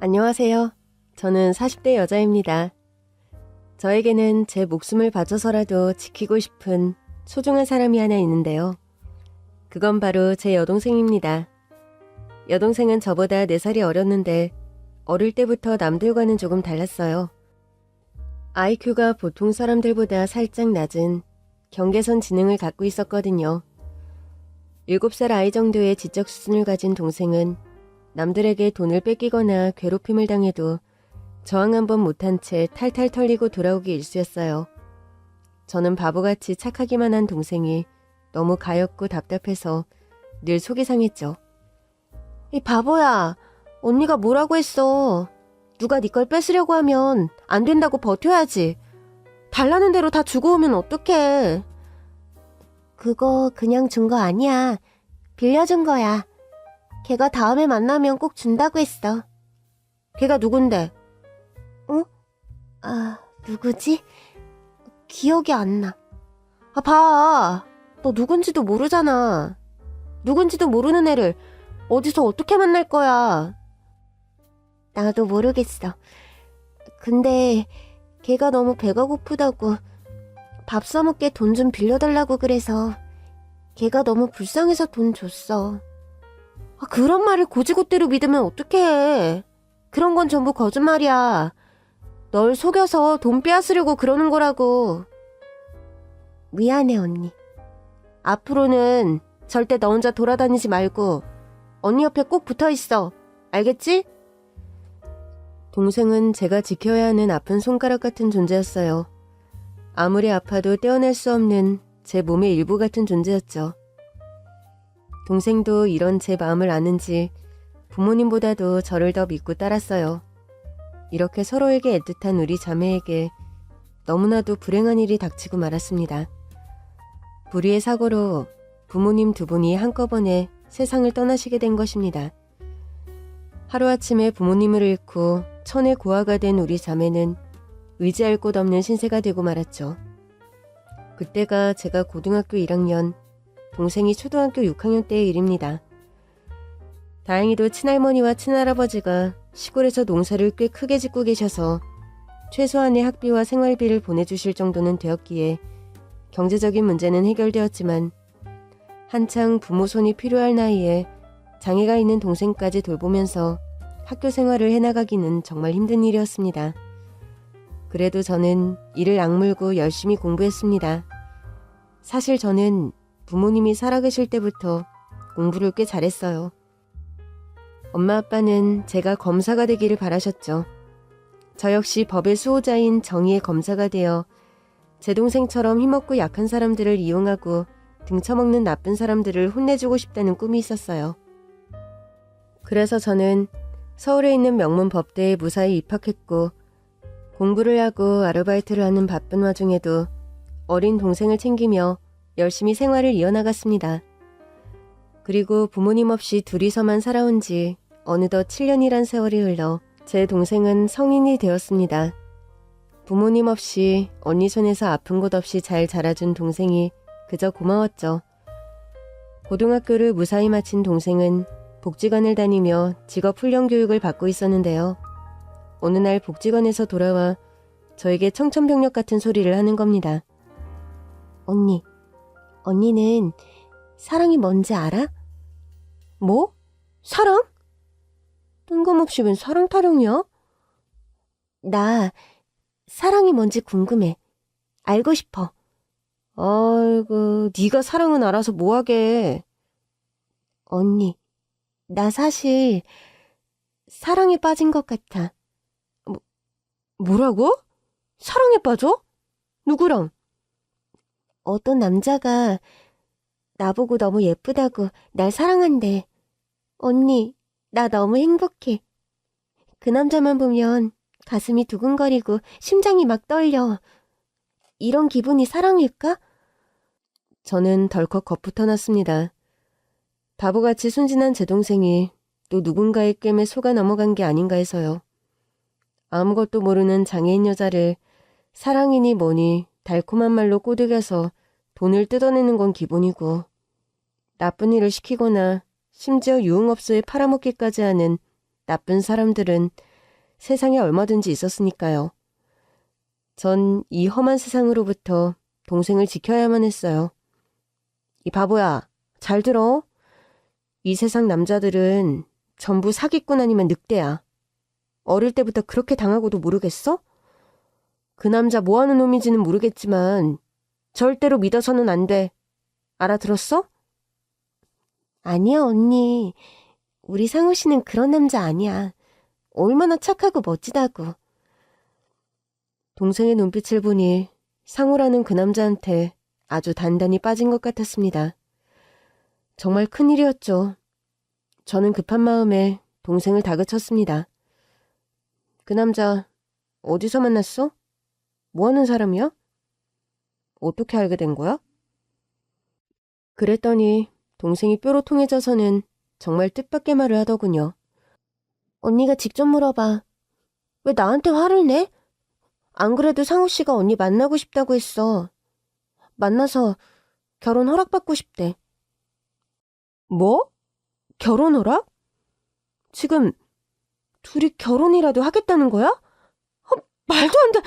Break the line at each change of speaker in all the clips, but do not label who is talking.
안녕하세요. 저는 40대 여자입니다. 저에게는 제 목숨을 바쳐서라도 지키고 싶은 소중한 사람이 하나 있는데요. 그건 바로 제 여동생입니다. 여동생은 저보다 4살이 어렸는데 어릴 때부터 남들과는 조금 달랐어요. IQ가 보통 사람들보다 살짝 낮은 경계선 지능을 갖고 있었거든요. 7살 아이 정도의 지적 수준을 가진 동생은 남들에게 돈을 뺏기거나 괴롭힘을 당해도 저항 한번 못한 채 탈탈 털리고 돌아오기 일쑤였어요. 저는 바보같이 착하기만 한 동생이 너무 가엾고 답답해서 늘 속이 상했죠. 이 바보야, 언니가 뭐라고 했어. 누가 네 걸 뺏으려고 하면 안 된다고 버텨야지. 달라는 대로 다 주고 오면 어떡해. 그거 그냥 준 거 아니야. 빌려준 거야. 걔가 다음에 만나면 꼭 준다고 했어. 걔가 누군데? 누구지? 기억이 안 나. 봐. 너 누군지도 모르잖아. 누군지도 모르는 애를 어디서 어떻게 만날 거야. 나도 모르겠어. 근데 걔가 너무 배가 고프다고 밥 사먹게 돈 좀 빌려달라고 그래서 걔가 너무 불쌍해서 돈 줬어. 그런 말을 고지고대로 믿으면 어떡해. 그런 건 전부 거짓말이야. 널 속여서 돈 빼앗으려고 그러는 거라고. 미안해, 언니. 앞으로는 절대 너 혼자 돌아다니지 말고 언니 옆에 꼭 붙어있어. 알겠지? 동생은 제가 지켜야 하는 아픈 손가락 같은 존재였어요. 아무리 아파도 떼어낼 수 없는 제 몸의 일부 같은 존재였죠. 동생도 이런 제 마음을 아는지 부모님보다도 저를 더 믿고 따랐어요. 이렇게 서로에게 애틋한 우리 자매에게 너무나도 불행한 일이 닥치고 말았습니다. 불의의 사고로 부모님 2분이 한꺼번에 세상을 떠나시게 된 것입니다. 하루아침에 부모님을 잃고 천의 고아가 된 우리 자매는 의지할 곳 없는 신세가 되고 말았죠. 그때가 제가 고등학교 1학년, 동생이 초등학교 6학년 때의 일입니다. 다행히도 친할머니와 친할아버지가 시골에서 농사를 꽤 크게 짓고 계셔서 최소한의 학비와 생활비를 보내주실 정도는 되었기에 경제적인 문제는 해결되었지만 한창 부모 손이 필요할 나이에 장애가 있는 동생까지 돌보면서 학교 생활을 해나가기는 정말 힘든 일이었습니다. 그래도 저는 이를 악물고 열심히 공부했습니다. 사실 저는 부모님이 살아계실 때부터 공부를 꽤 잘했어요. 엄마 아빠는 제가 검사가 되기를 바라셨죠. 저 역시 법의 수호자인 정의의 검사가 되어 제 동생처럼 힘없고 약한 사람들을 이용하고 등쳐먹는 나쁜 사람들을 혼내주고 싶다는 꿈이 있었어요. 그래서 저는 서울에 있는 명문 법대에 무사히 입학했고 공부를 하고 아르바이트를 하는 바쁜 와중에도 어린 동생을 챙기며 열심히 생활을 이어나갔습니다. 그리고 부모님 없이 둘이서만 살아온 지 어느덧 7년이란 세월이 흘러 제 동생은 성인이 되었습니다. 부모님 없이 언니 손에서 아픈 곳 없이 잘 자라준 동생이 그저 고마웠죠. 고등학교를 무사히 마친 동생은 복지관을 다니며 직업훈련 교육을 받고 있었는데요. 어느 날 복지관에서 돌아와 저에게 청천벽력 같은 소리를 하는 겁니다. 언니는 사랑이 뭔지 알아? 뭐? 사랑? 뜬금없이 웬 사랑 타령이야? 나 사랑이 뭔지 궁금해. 알고 싶어. 아이고, 네가 사랑은 알아서 뭐하게. 언니, 나 사실 사랑에 빠진 것 같아. 뭐라고? 사랑에 빠져? 누구랑? 어떤 남자가 나보고 너무 예쁘다고 날 사랑한대. 언니, 나 너무 행복해. 그 남자만 보면 가슴이 두근거리고 심장이 막 떨려. 이런 기분이 사랑일까? 저는 덜컥 겁부터 났습니다. 바보같이 순진한 제 동생이 또 누군가의 꿰매 속아 넘어간 게 아닌가 해서요. 아무것도 모르는 장애인 여자를 사랑이니 뭐니 달콤한 말로 꼬드겨서 돈을 뜯어내는 건 기본이고 나쁜 일을 시키거나 심지어 유흥업소에 팔아먹기까지 하는 나쁜 사람들은 세상에 얼마든지 있었으니까요. 전 이 험한 세상으로부터 동생을 지켜야만 했어요. 이 바보야, 잘 들어. 이 세상 남자들은 전부 사기꾼 아니면 늑대야. 어릴 때부터 그렇게 당하고도 모르겠어? 그 남자 뭐 하는 놈인지는 모르겠지만 절대로 믿어서는 안 돼. 알아들었어? 아니야, 언니. 우리 상우 씨는 그런 남자 아니야. 얼마나 착하고 멋지다고. 동생의 눈빛을 보니 상우라는 그 남자한테 아주 단단히 빠진 것 같았습니다. 정말 큰일이었죠. 저는 급한 마음에 동생을 다그쳤습니다. 그 남자 어디서 만났어? 뭐 하는 사람이야? 어떻게 알게 된 거야? 그랬더니 동생이 뾰로 통해져서는 정말 뜻밖의 말을 하더군요. 언니가 직접 물어봐. 왜 나한테 화를 내? 안 그래도 상우 씨가 언니 만나고 싶다고 했어. 만나서 결혼 허락받고 싶대. 뭐? 결혼 허락? 지금 둘이 결혼이라도 하겠다는 거야? 말도 안 돼.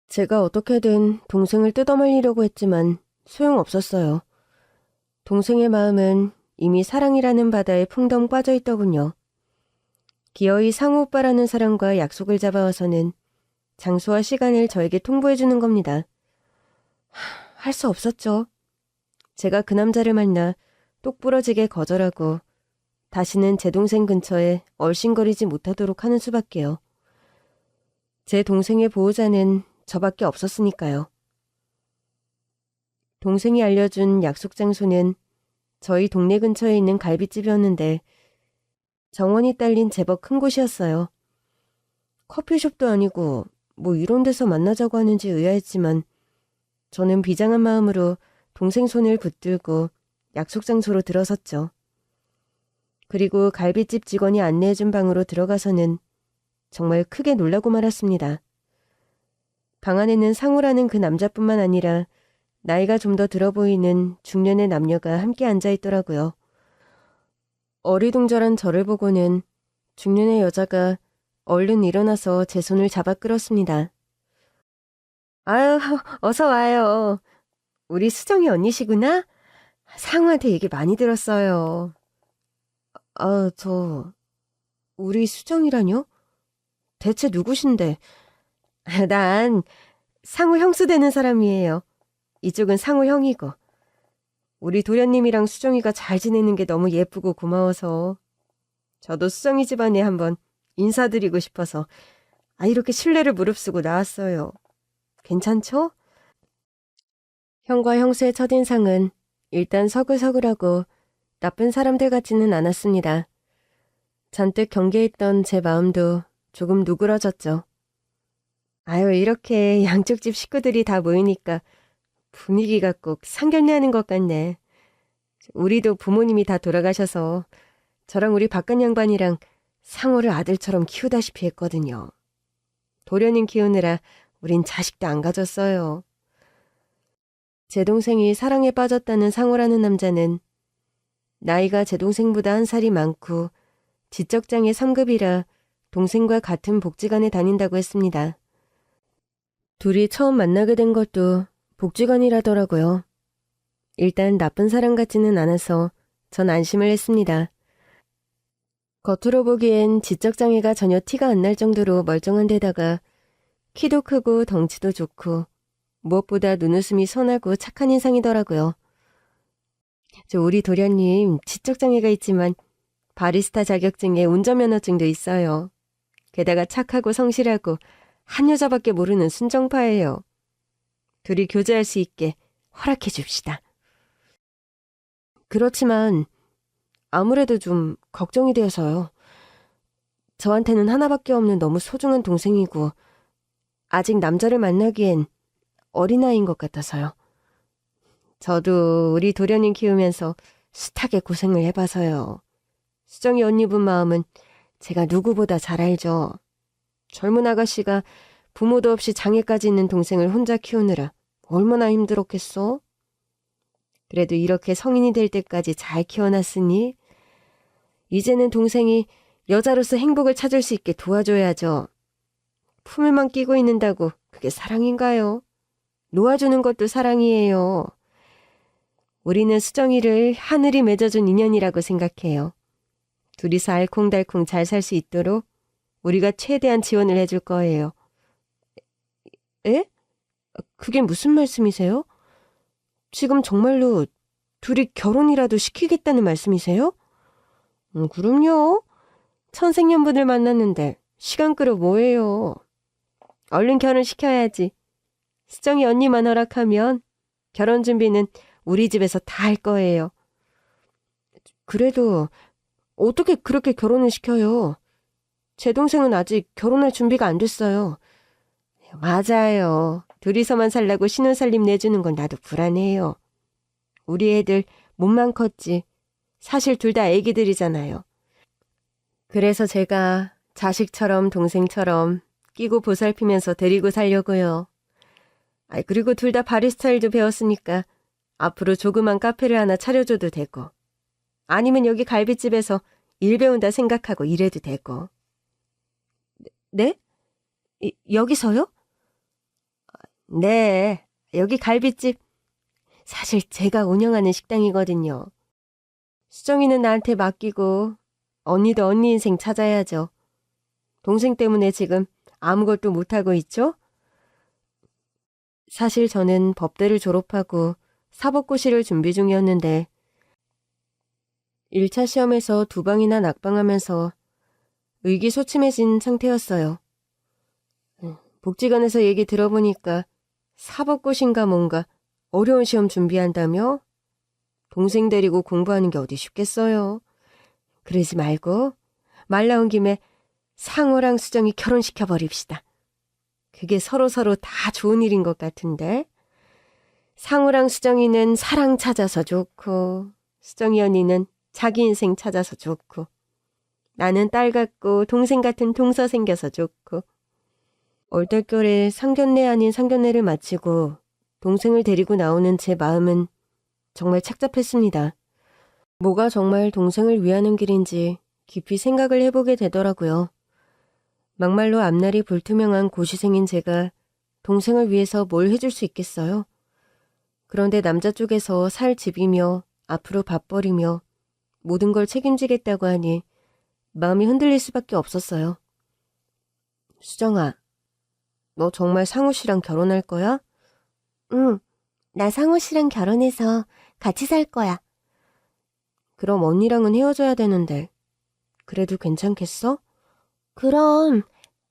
제가 어떻게든 동생을 뜯어말리려고 했지만 소용없었어요. 동생의 마음은 이미 사랑이라는 바다에 풍덩 빠져 있더군요. 기어이 상우 오빠라는 사람과 약속을 잡아와서는 장소와 시간을 저에게 통보해 주는 겁니다. 할 수 없었죠. 제가 그 남자를 만나 똑부러지게 거절하고 다시는 제 동생 근처에 얼씬거리지 못하도록 하는 수밖에요. 제 동생의 보호자는 저밖에 없었으니까요. 동생이 알려준 약속 장소는 저희 동네 근처에 있는 갈비집이었는데 정원이 딸린 제법 큰 곳이었어요. 커피숍도 아니고 뭐 이런 데서 만나자고 하는지 의아했지만 저는 비장한 마음으로 동생 손을 붙들고 약속 장소로 들어섰죠. 그리고 갈비집 직원이 안내해준 방으로 들어가서는 정말 크게 놀라고 말았습니다. 방 안에는 상우라는 그 남자뿐만 아니라 나이가 좀 더 들어 보이는 중년의 남녀가 함께 앉아있더라고요. 어리둥절한 저를 보고는 중년의 여자가 얼른 일어나서 제 손을 잡아 끌었습니다. 아유, 어서 와요. 우리 수정이 언니시구나? 상우한테 얘기 많이 들었어요. 우리 수정이라뇨? 대체 누구신데? 난 상우 형수 되는 사람이에요. 이쪽은 상우 형이고. 우리 도련님이랑 수정이가 잘 지내는 게 너무 예쁘고 고마워서 저도 수정이 집안에 한번 인사드리고 싶어서 이렇게 신뢰를 무릅쓰고 나왔어요. 괜찮죠? 형과 형수의 첫인상은 일단 서글서글하고 나쁜 사람들 같지는 않았습니다. 잔뜩 경계했던 제 마음도 조금 누그러졌죠. 이렇게 양쪽 집 식구들이 다 모이니까 분위기가 꼭 상견례하는 것 같네. 우리도 부모님이 다 돌아가셔서 저랑 우리 박간 양반이랑 상호를 아들처럼 키우다시피 했거든요. 도련님 키우느라 우린 자식도 안 가졌어요. 제 동생이 사랑에 빠졌다는 상호라는 남자는 나이가 제 동생보다 한 살이 많고 지적장애 3급이라 동생과 같은 복지관에 다닌다고 했습니다. 둘이 처음 만나게 된 것도 복지관이라더라고요. 일단 나쁜 사람 같지는 않아서 전 안심을 했습니다. 겉으로 보기엔 지적장애가 전혀 티가 안 날 정도로 멀쩡한 데다가 키도 크고 덩치도 좋고 무엇보다 눈웃음이 선하고 착한 인상이더라고요. 우리 도련님 지적장애가 있지만 바리스타 자격증에 운전면허증도 있어요. 게다가 착하고 성실하고 한 여자밖에 모르는 순정파예요. 둘이 교제할 수 있게 허락해 줍시다. 그렇지만 아무래도 좀 걱정이 되어서요. 저한테는 하나밖에 없는 너무 소중한 동생이고 아직 남자를 만나기엔 어린아이인 것 같아서요. 저도 우리 도련님 키우면서 숱하게 고생을 해봐서요. 수정이 언니 분 마음은 제가 누구보다 잘 알죠. 젊은 아가씨가 부모도 없이 장애까지 있는 동생을 혼자 키우느라 얼마나 힘들었겠어? 그래도 이렇게 성인이 될 때까지 잘 키워놨으니 이제는 동생이 여자로서 행복을 찾을 수 있게 도와줘야죠. 품에만 끼고 있는다고 그게 사랑인가요? 놓아주는 것도 사랑이에요. 우리는 수정이를 하늘이 맺어준 인연이라고 생각해요. 둘이서 알콩달콩 잘 살 수 있도록 우리가 최대한 지원을 해줄 거예요. 에? 그게 무슨 말씀이세요? 지금 정말로 둘이 결혼이라도 시키겠다는 말씀이세요? 그럼요. 천생연분을 만났는데 시간 끌어 뭐예요. 얼른 결혼시켜야지. 수정이 언니만 허락하면 결혼 준비는 우리 집에서 다 할 거예요. 그래도 어떻게 그렇게 결혼을 시켜요? 제 동생은 아직 결혼할 준비가 안 됐어요. 맞아요. 둘이서만 살라고 신혼살림 내주는 건 나도 불안해요. 우리 애들 몸만 컸지. 사실 둘 다 애기들이잖아요. 그래서 제가 자식처럼 동생처럼 끼고 보살피면서 데리고 살려고요. 그리고 둘 다 바리스타일도 배웠으니까 앞으로 조그만 카페를 하나 차려줘도 되고, 아니면 여기 갈비집에서 일 배운다 생각하고 일해도 되고. 네? 여기서요? 네, 여기 갈비집. 사실 제가 운영하는 식당이거든요. 수정이는 나한테 맡기고 언니도 언니 인생 찾아야죠. 동생 때문에 지금 아무것도 못하고 있죠? 사실 저는 법대를 졸업하고 사법고시를 준비 중이었는데 1차 시험에서 2방이나 낙방하면서 의기소침해진 상태였어요. 복지관에서 얘기 들어보니까 사법고시인가 뭔가 어려운 시험 준비한다며? 동생 데리고 공부하는 게 어디 쉽겠어요. 그러지 말고 말 나온 김에 상호랑 수정이 결혼시켜버립시다. 그게 서로서로 다 좋은 일인 것 같은데. 상호랑 수정이는 사랑 찾아서 좋고, 수정이 언니는 자기 인생 찾아서 좋고, 나는 딸 같고 동생 같은 동서 생겨서 좋고. 얼떨결에 상견례 아닌 상견례를 마치고 동생을 데리고 나오는 제 마음은 정말 착잡했습니다. 뭐가 정말 동생을 위하는 길인지 깊이 생각을 해보게 되더라고요. 막말로 앞날이 불투명한 고시생인 제가 동생을 위해서 뭘 해줄 수 있겠어요? 그런데 남자 쪽에서 살 집이며 앞으로 밥벌이며 모든 걸 책임지겠다고 하니 마음이 흔들릴 수밖에 없었어요. 수정아, 너 정말 상우 씨랑 결혼할 거야? 응, 나 상우 씨랑 결혼해서 같이 살 거야. 그럼 언니랑은 헤어져야 되는데 그래도 괜찮겠어? 그럼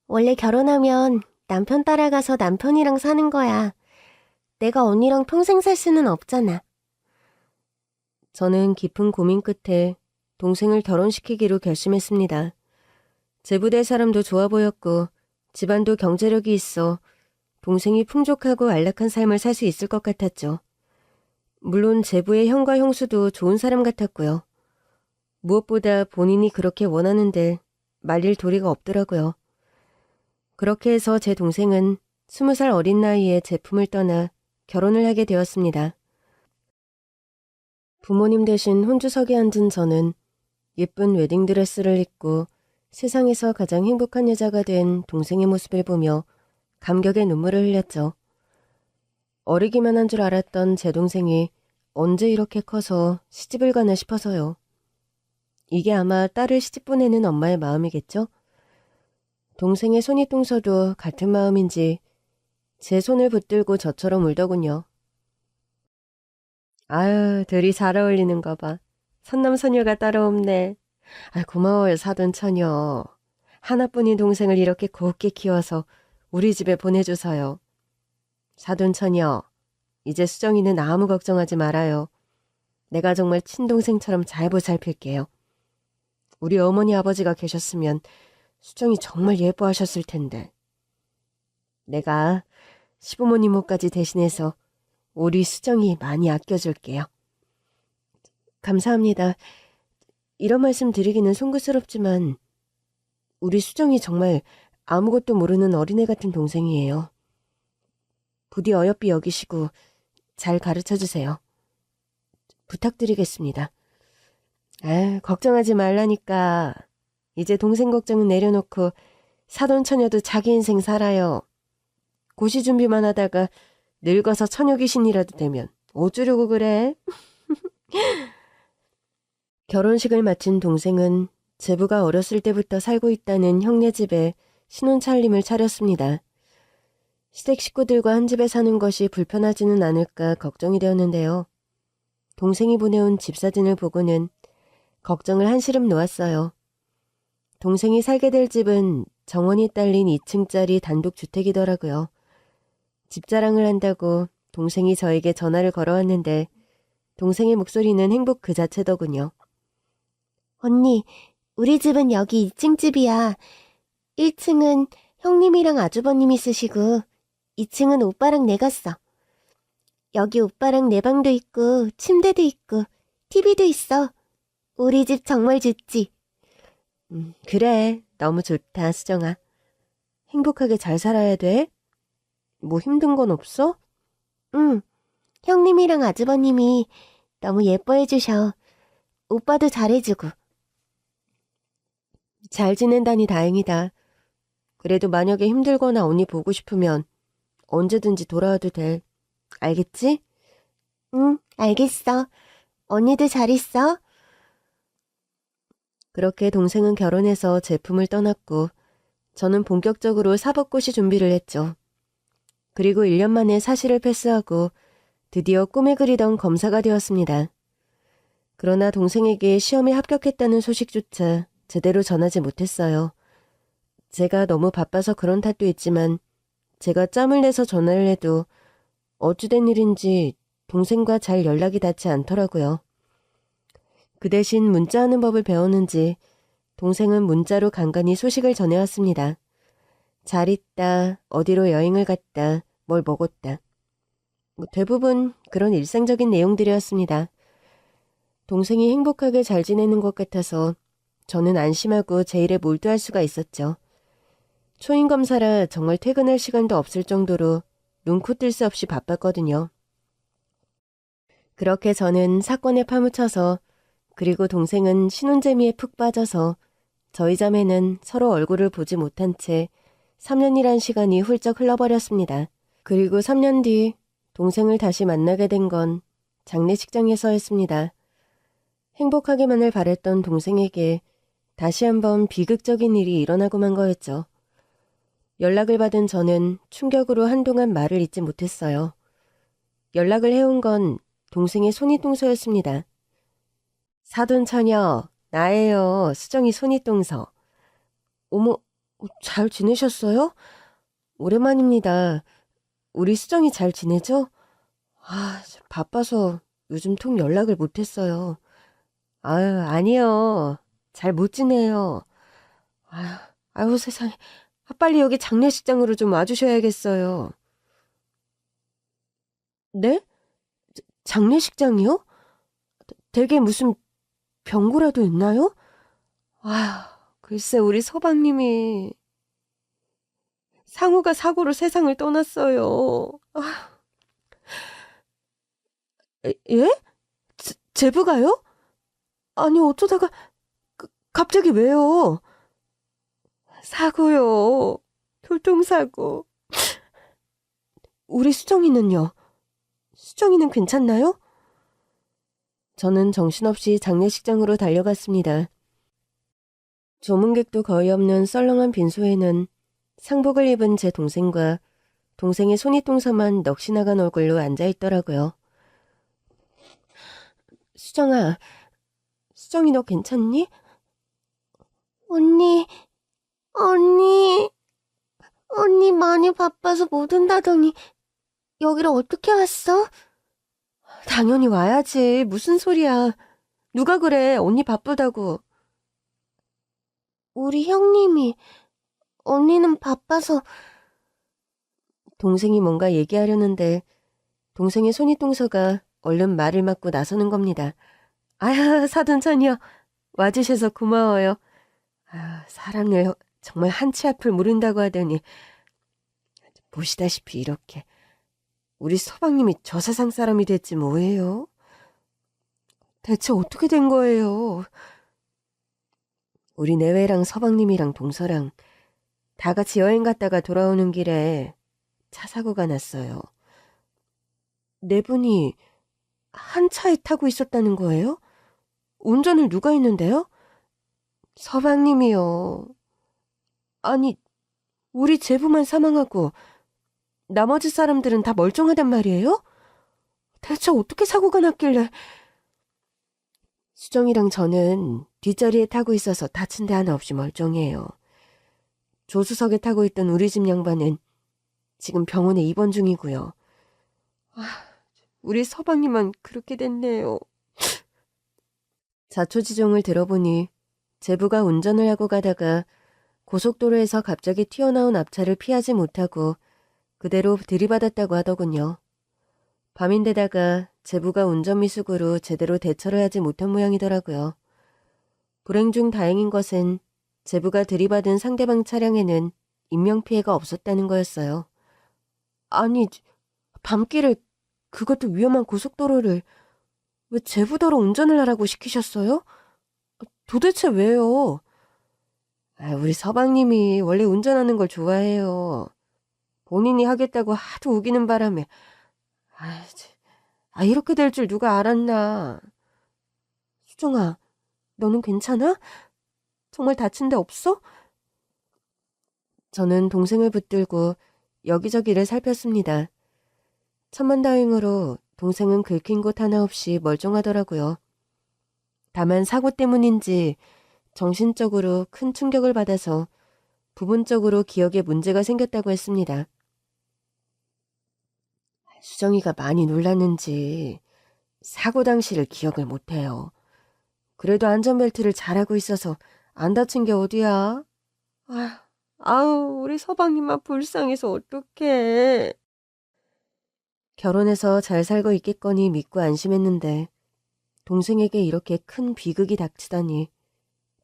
원래 결혼하면 남편 따라가서 남편이랑 사는 거야. 내가 언니랑 평생 살 수는 없잖아. 저는 깊은 고민 끝에 동생을 결혼시키기로 결심했습니다. 제부될 사람도 좋아 보였고 집안도 경제력이 있어 동생이 풍족하고 안락한 삶을 살 수 있을 것 같았죠. 물론 제부의 형과 형수도 좋은 사람 같았고요. 무엇보다 본인이 그렇게 원하는데 말릴 도리가 없더라고요. 그렇게 해서 제 동생은 20살 어린 나이에 제 품을 떠나 결혼을 하게 되었습니다. 부모님 대신 혼주석에 앉은 저는 예쁜 웨딩드레스를 입고 세상에서 가장 행복한 여자가 된 동생의 모습을 보며 감격의 눈물을 흘렸죠. 어리기만 한 줄 알았던 제 동생이 언제 이렇게 커서 시집을 가나 싶어서요. 이게 아마 딸을 시집 보내는 엄마의 마음이겠죠? 동생의 손이 뚱서도 같은 마음인지 제 손을 붙들고 저처럼 울더군요. 아유, 둘이 잘 어울리는 거 봐. 선남선녀가 따로 없네. 고마워요, 사돈처녀. 하나뿐인 동생을 이렇게 곱게 키워서 우리 집에 보내줘서요. 사돈처녀, 이제 수정이는 아무 걱정하지 말아요. 내가 정말 친동생처럼 잘 보살필게요. 우리 어머니 아버지가 계셨으면 수정이 정말 예뻐하셨을 텐데. 내가 시부모님 옷까지 대신해서 우리 수정이 많이 아껴줄게요. 감사합니다. 이런 말씀 드리기는 송구스럽지만 우리 수정이 정말 아무것도 모르는 어린애 같은 동생이에요. 부디 어여삐 여기시고 잘 가르쳐주세요. 부탁드리겠습니다. 걱정하지 말라니까. 이제 동생 걱정은 내려놓고 사돈 처녀도 자기 인생 살아요. 고시 준비만 하다가 늙어서 처녀 귀신이라도 되면 어쩌려고 그래? 결혼식을 마친 동생은 제부가 어렸을 때부터 살고 있다는 형네 집에 신혼차림을 차렸습니다. 시댁 식구들과 한 집에 사는 것이 불편하지는 않을까 걱정이 되었는데요. 동생이 보내온 집 사진을 보고는 걱정을 한시름 놓았어요. 동생이 살게 될 집은 정원이 딸린 2층짜리 단독주택이더라고요. 집 자랑을 한다고 동생이 저에게 전화를 걸어왔는데 동생의 목소리는 행복 그 자체더군요. 언니, 우리 집은 여기 2층 집이야. 1층은 형님이랑 아주버님이 쓰시고 2층은 오빠랑 내가 써. 여기 오빠랑 내 방도 있고 침대도 있고 TV도 있어. 우리 집 정말 좋지? 그래, 너무 좋다, 수정아. 행복하게 잘 살아야 돼? 뭐 힘든 건 없어? 응, 형님이랑 아주버님이 너무 예뻐해 주셔. 오빠도 잘해주고. 잘 지낸다니 다행이다. 그래도 만약에 힘들거나 언니 보고 싶으면 언제든지 돌아와도 돼. 알겠지? 응, 알겠어. 언니도 잘 있어. 그렇게 동생은 결혼해서 제품을 떠났고 저는 본격적으로 사법고시 준비를 했죠. 그리고 1년 만에 사시를 패스하고 드디어 꿈에 그리던 검사가 되었습니다. 그러나 동생에게 시험에 합격했다는 소식조차 제대로 전하지 못했어요. 제가 너무 바빠서 그런 탓도 있지만 제가 짬을 내서 전화를 해도 어찌된 일인지 동생과 잘 연락이 닿지 않더라고요. 그 대신 문자하는 법을 배웠는지 동생은 문자로 간간히 소식을 전해왔습니다. 잘 있다, 어디로 여행을 갔다, 뭘 먹었다. 대부분 그런 일상적인 내용들이었습니다. 동생이 행복하게 잘 지내는 것 같아서 저는 안심하고 제 일에 몰두할 수가 있었죠. 초임검사라 정말 퇴근할 시간도 없을 정도로 눈코 뜰 새 없이 바빴거든요. 그렇게 저는 사건에 파묻혀서 그리고 동생은 신혼재미에 푹 빠져서 저희 자매는 서로 얼굴을 보지 못한 채 3년이란 시간이 훌쩍 흘러버렸습니다. 그리고 3년 뒤 동생을 다시 만나게 된 건 장례식장에서였습니다. 행복하기만을 바랬던 동생에게 다시 한번 비극적인 일이 일어나고 만 거였죠. 연락을 받은 저는 충격으로 한동안 말을 잇지 못했어요. 연락을 해온 건 동생의 손윗동서였습니다. 사돈 처녀, 나예요. 수정이 손윗동서. 어머, 잘 지내셨어요? 오랜만입니다. 우리 수정이 잘 지내죠? 바빠서 요즘 통 연락을 못했어요. 아니요. 잘 못 지내요. 아유, 세상에. 빨리 여기 장례식장으로 좀 와주셔야겠어요. 네? 장례식장이요? 댁에 무슨 병고라도 있나요? 글쎄 우리 서방님이 상우가 사고로 세상을 떠났어요. 예? 제부가요? 아니 어쩌다가 갑자기 왜요? 사고요. 교통사고. 우리 수정이는요? 수정이는 괜찮나요? 저는 정신없이 장례식장으로 달려갔습니다. 조문객도 거의 없는 썰렁한 빈소에는 상복을 입은 제 동생과 동생의 손윗동서만 넋이 나간 얼굴로 앉아있더라고요. 수정아, 수정이 너 괜찮니? 언니 많이 바빠서 못 온다더니 여기를 어떻게 왔어? 당연히 와야지. 무슨 소리야. 누가 그래. 언니 바쁘다고. 우리 형님이 언니는 바빠서. 동생이 뭔가 얘기하려는데 동생의 손윗동서가 얼른 말을 막고 나서는 겁니다. 사돈처녀 와주셔서 고마워요. 사람을 정말 한치 앞을 모른다고 하더니 보시다시피 이렇게 우리 서방님이 저 세상 사람이 됐지 뭐예요? 대체 어떻게 된 거예요? 우리 내외랑 서방님이랑 동서랑 다 같이 여행 갔다가 돌아오는 길에 차 사고가 났어요. 네 분이 한 차에 타고 있었다는 거예요? 운전을 누가 했는데요? 서방님이요. 아니, 우리 제부만 사망하고 나머지 사람들은 다 멀쩡하단 말이에요? 대체 어떻게 사고가 났길래? 수정이랑 저는 뒷자리에 타고 있어서 다친 데 하나 없이 멀쩡해요. 조수석에 타고 있던 우리 집 양반은 지금 병원에 입원 중이고요. 우리 서방님만 그렇게 됐네요. 자초지종을 들어보니 제부가 운전을 하고 가다가 고속도로에서 갑자기 튀어나온 앞차를 피하지 못하고 그대로 들이받았다고 하더군요. 밤인데다가 제부가 운전미숙으로 제대로 대처를 하지 못한 모양이더라고요. 불행 중 다행인 것은 제부가 들이받은 상대방 차량에는 인명피해가 없었다는 거였어요. 아니, 밤길에 그것도 위험한 고속도로를 왜 제부더러 운전을 하라고 시키셨어요? 도대체 왜요? 우리 서방님이 원래 운전하는 걸 좋아해요. 본인이 하겠다고 하도 우기는 바람에 이렇게 될 줄 누가 알았나. 수정아, 너는 괜찮아? 정말 다친 데 없어? 저는 동생을 붙들고 여기저기를 살폈습니다. 천만다행으로 동생은 긁힌 곳 하나 없이 멀쩡하더라고요. 다만 사고 때문인지 정신적으로 큰 충격을 받아서 부분적으로 기억에 문제가 생겼다고 했습니다. 수정이가 많이 놀랐는지 사고 당시를 기억을 못해요. 그래도 안전벨트를 잘하고 있어서 안 다친 게 어디야? 아우, 우리 서방님만 불쌍해서 어떡해. 결혼해서 잘 살고 있겠거니 믿고 안심했는데 동생에게 이렇게 큰 비극이 닥치다니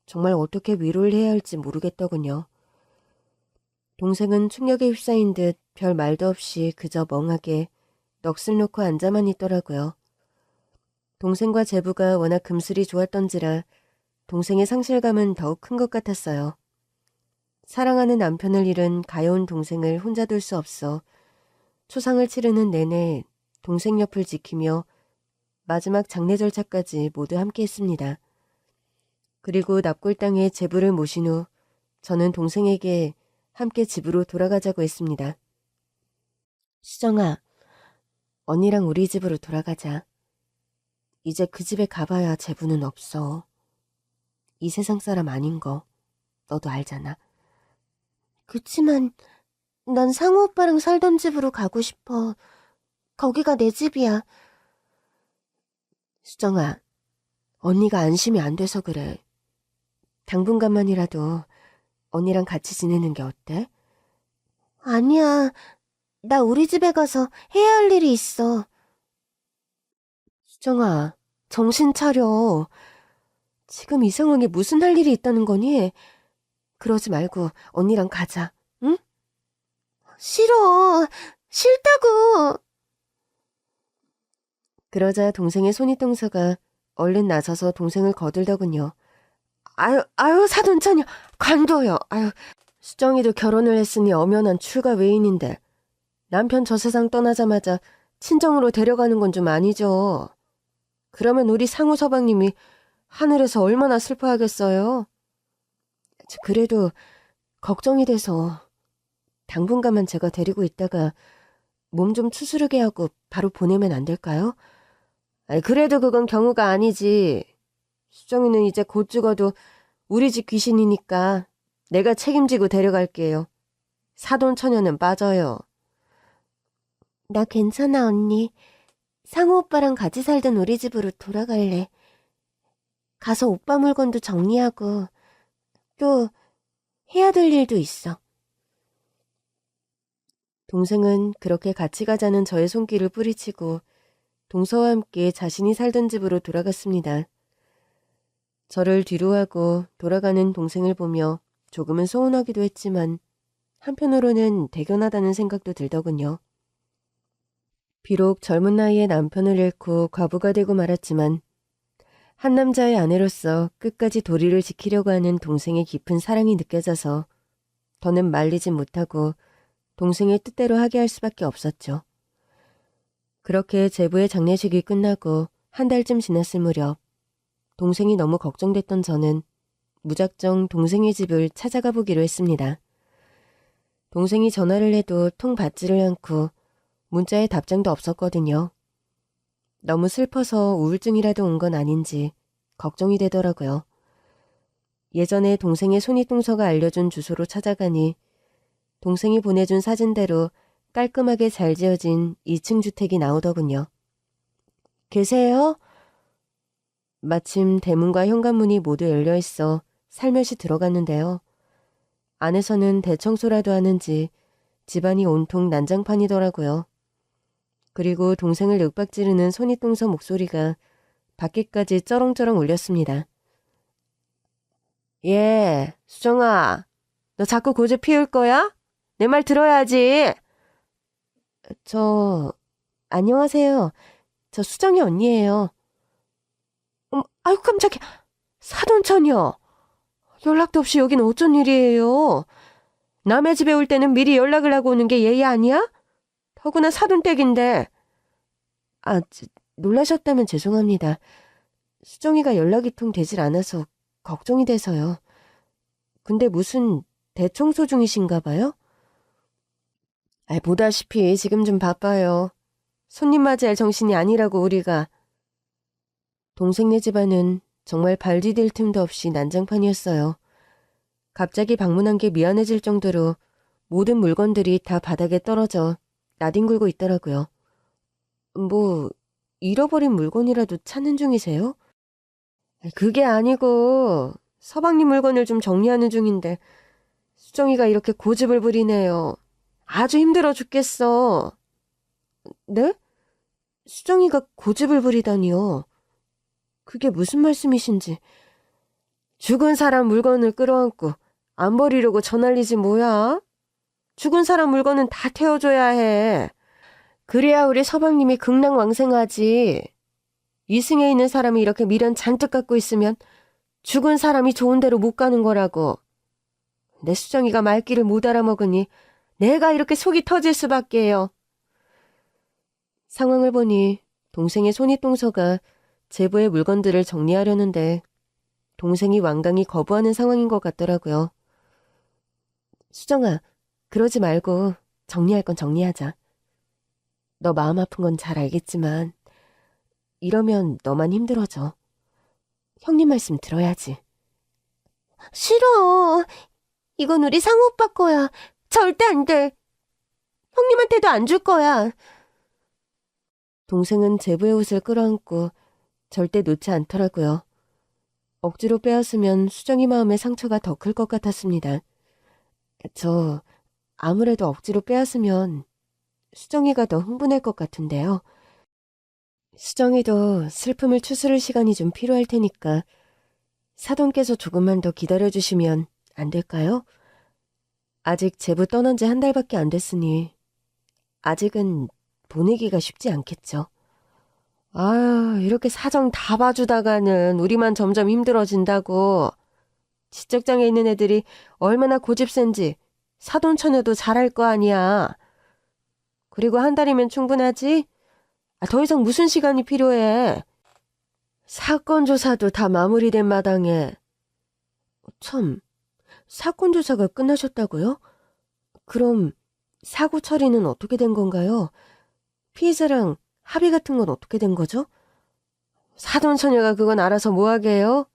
정말 어떻게 위로를 해야 할지 모르겠더군요. 동생은 충격에 휩싸인 듯 별 말도 없이 그저 멍하게 넋을 놓고 앉아만 있더라고요. 동생과 제부가 워낙 금슬이 좋았던지라 동생의 상실감은 더욱 큰 것 같았어요. 사랑하는 남편을 잃은 가여운 동생을 혼자 둘 수 없어 초상을 치르는 내내 동생 옆을 지키며 마지막 장례 절차까지 모두 함께했습니다. 그리고 납골당에 제부를 모신 후 저는 동생에게 함께 집으로 돌아가자고 했습니다. 수정아, 언니랑 우리 집으로 돌아가자. 이제 그 집에 가봐야 제부는 없어. 이 세상 사람 아닌 거 너도 알잖아. 그치만 난 상우 오빠랑 살던 집으로 가고 싶어. 거기가 내 집이야. 수정아, 언니가 안심이 안 돼서 그래. 당분간만이라도 언니랑 같이 지내는 게 어때? 아니야. 나 우리 집에 가서 해야 할 일이 있어. 수정아, 정신 차려. 지금 이 상황에 무슨 할 일이 있다는 거니? 그러지 말고 언니랑 가자, 응? 싫어. 싫다고. 그러자 동생의 손윗동서가 얼른 나서서 동생을 거들더군요. 아유, 사돈처녀, 관둬요. 수정이도 결혼을 했으니 엄연한 출가 외인인데 남편 저 세상 떠나자마자 친정으로 데려가는 건 좀 아니죠. 그러면 우리 상우 서방님이 하늘에서 얼마나 슬퍼하겠어요. 그래도 걱정이 돼서 당분간만 제가 데리고 있다가 몸 좀 추스르게 하고 바로 보내면 안 될까요? 그래도 그건 경우가 아니지. 수정이는 이제 곧 죽어도 우리 집 귀신이니까 내가 책임지고 데려갈게요. 사돈 처녀는 빠져요. 나 괜찮아, 언니. 상우 오빠랑 같이 살던 우리 집으로 돌아갈래. 가서 오빠 물건도 정리하고 또 해야 될 일도 있어. 동생은 그렇게 같이 가자는 저의 손길을 뿌리치고 동서와 함께 자신이 살던 집으로 돌아갔습니다. 저를 뒤로하고 돌아가는 동생을 보며 조금은 서운하기도 했지만 한편으로는 대견하다는 생각도 들더군요. 비록 젊은 나이에 남편을 잃고 과부가 되고 말았지만 한 남자의 아내로서 끝까지 도리를 지키려고 하는 동생의 깊은 사랑이 느껴져서 더는 말리진 못하고 동생의 뜻대로 하게 할 수밖에 없었죠. 그렇게 제부의 장례식이 끝나고 한 달쯤 지났을 무렵 동생이 너무 걱정됐던 저는 무작정 동생의 집을 찾아가 보기로 했습니다. 동생이 전화를 해도 통 받지를 않고 문자에 답장도 없었거든요. 너무 슬퍼서 우울증이라도 온 건 아닌지 걱정이 되더라고요. 예전에 동생의 손윗동서가 알려준 주소로 찾아가니 동생이 보내준 사진대로 깔끔하게 잘 지어진 2층 주택이 나오더군요. 계세요? 마침 대문과 현관문이 모두 열려있어 살며시 들어갔는데요. 안에서는 대청소라도 하는지 집안이 온통 난장판이더라고요. 그리고 동생을 윽박지르는 손윗동서 목소리가 밖에까지 쩌렁쩌렁 울렸습니다. 예, 수정아, 너 자꾸 고집 피울 거야? 내 말 들어야지. 안녕하세요. 저 수정이 언니예요. 아이고 깜짝이야. 사돈천이요. 연락도 없이 여긴 어쩐 일이에요. 남의 집에 올 때는 미리 연락을 하고 오는 게 예의 아니야? 더구나 사돈댁인데. 놀라셨다면 죄송합니다. 수정이가 연락이 통 되질 않아서 걱정이 돼서요. 근데 무슨 대청소 중이신가 봐요? 보다시피 지금 좀 바빠요. 손님 맞이할 정신이 아니라고 우리가. 동생네 집안은 정말 발 디딜 틈도 없이 난장판이었어요. 갑자기 방문한 게 미안해질 정도로 모든 물건들이 다 바닥에 떨어져 나뒹굴고 있더라고요. 뭐 잃어버린 물건이라도 찾는 중이세요? 그게 아니고 서방님 물건을 좀 정리하는 중인데 수정이가 이렇게 고집을 부리네요. 아주 힘들어 죽겠어. 네? 수정이가 고집을 부리다니요. 그게 무슨 말씀이신지. 죽은 사람 물건을 끌어안고 안 버리려고 저난리지 뭐야? 죽은 사람 물건은 다 태워줘야 해. 그래야 우리 서방님이 극락왕생하지. 이승에 있는 사람이 이렇게 미련 잔뜩 갖고 있으면 죽은 사람이 좋은 데로 못 가는 거라고. 내 수정이가 말귀를 못 알아먹으니 내가 이렇게 속이 터질 수밖에요. 상황을 보니 동생의 손윗동서가 제부의 물건들을 정리하려는데 동생이 완강히 거부하는 상황인 것 같더라고요. 수정아, 그러지 말고 정리할 건 정리하자. 너 마음 아픈 건 잘 알겠지만 이러면 너만 힘들어져. 형님 말씀 들어야지. 싫어. 이건 우리 상우 오빠 거야. 절대 안 돼. 형님한테도 안 줄 거야. 동생은 제부의 옷을 끌어안고 절대 놓지 않더라고요. 억지로 빼앗으면 수정이 마음의 상처가 더 클 것 같았습니다. 아무래도 억지로 빼앗으면 수정이가 더 흥분할 것 같은데요. 수정이도 슬픔을 추스를 시간이 좀 필요할 테니까 사돈께서 조금만 더 기다려주시면 안 될까요? 아직 제부 떠난 지 한 달밖에 안 됐으니 아직은 보내기가 쉽지 않겠죠. 아유, 이렇게 사정 다 봐주다가는 우리만 점점 힘들어진다고. 지적장에 있는 애들이 얼마나 고집센지 사돈처녀도 잘할 거 아니야. 그리고 한 달이면 충분하지? 더 이상 무슨 시간이 필요해? 사건 조사도 다 마무리된 마당에. 참, 사건 조사가 끝나셨다고요? 그럼 사고 처리는 어떻게 된 건가요? 피해자랑 합의 같은 건 어떻게 된 거죠? 사돈처녀가 그건 알아서 뭐하게 해요?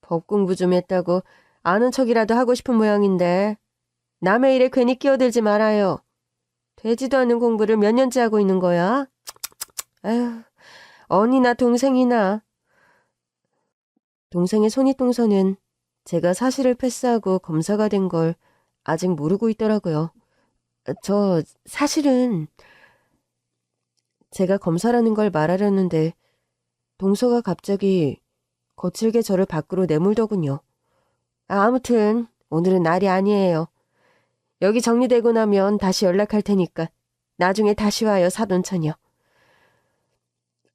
법 공부 좀 했다고 아는 척이라도 하고 싶은 모양인데 남의 일에 괜히 끼어들지 말아요. 되지도 않는 공부를 몇 년째 하고 있는 거야? 아휴, 언니나 동생이나. 동생의 손윗동서는 제가 사실을 패스하고 검사가 된 걸 아직 모르고 있더라고요. 사실은 제가 검사라는 걸 말하려는데 동서가 갑자기 거칠게 저를 밖으로 내몰더군요. 아무튼 오늘은 날이 아니에요. 여기 정리되고 나면 다시 연락할 테니까 나중에 다시 와요, 사돈처녀.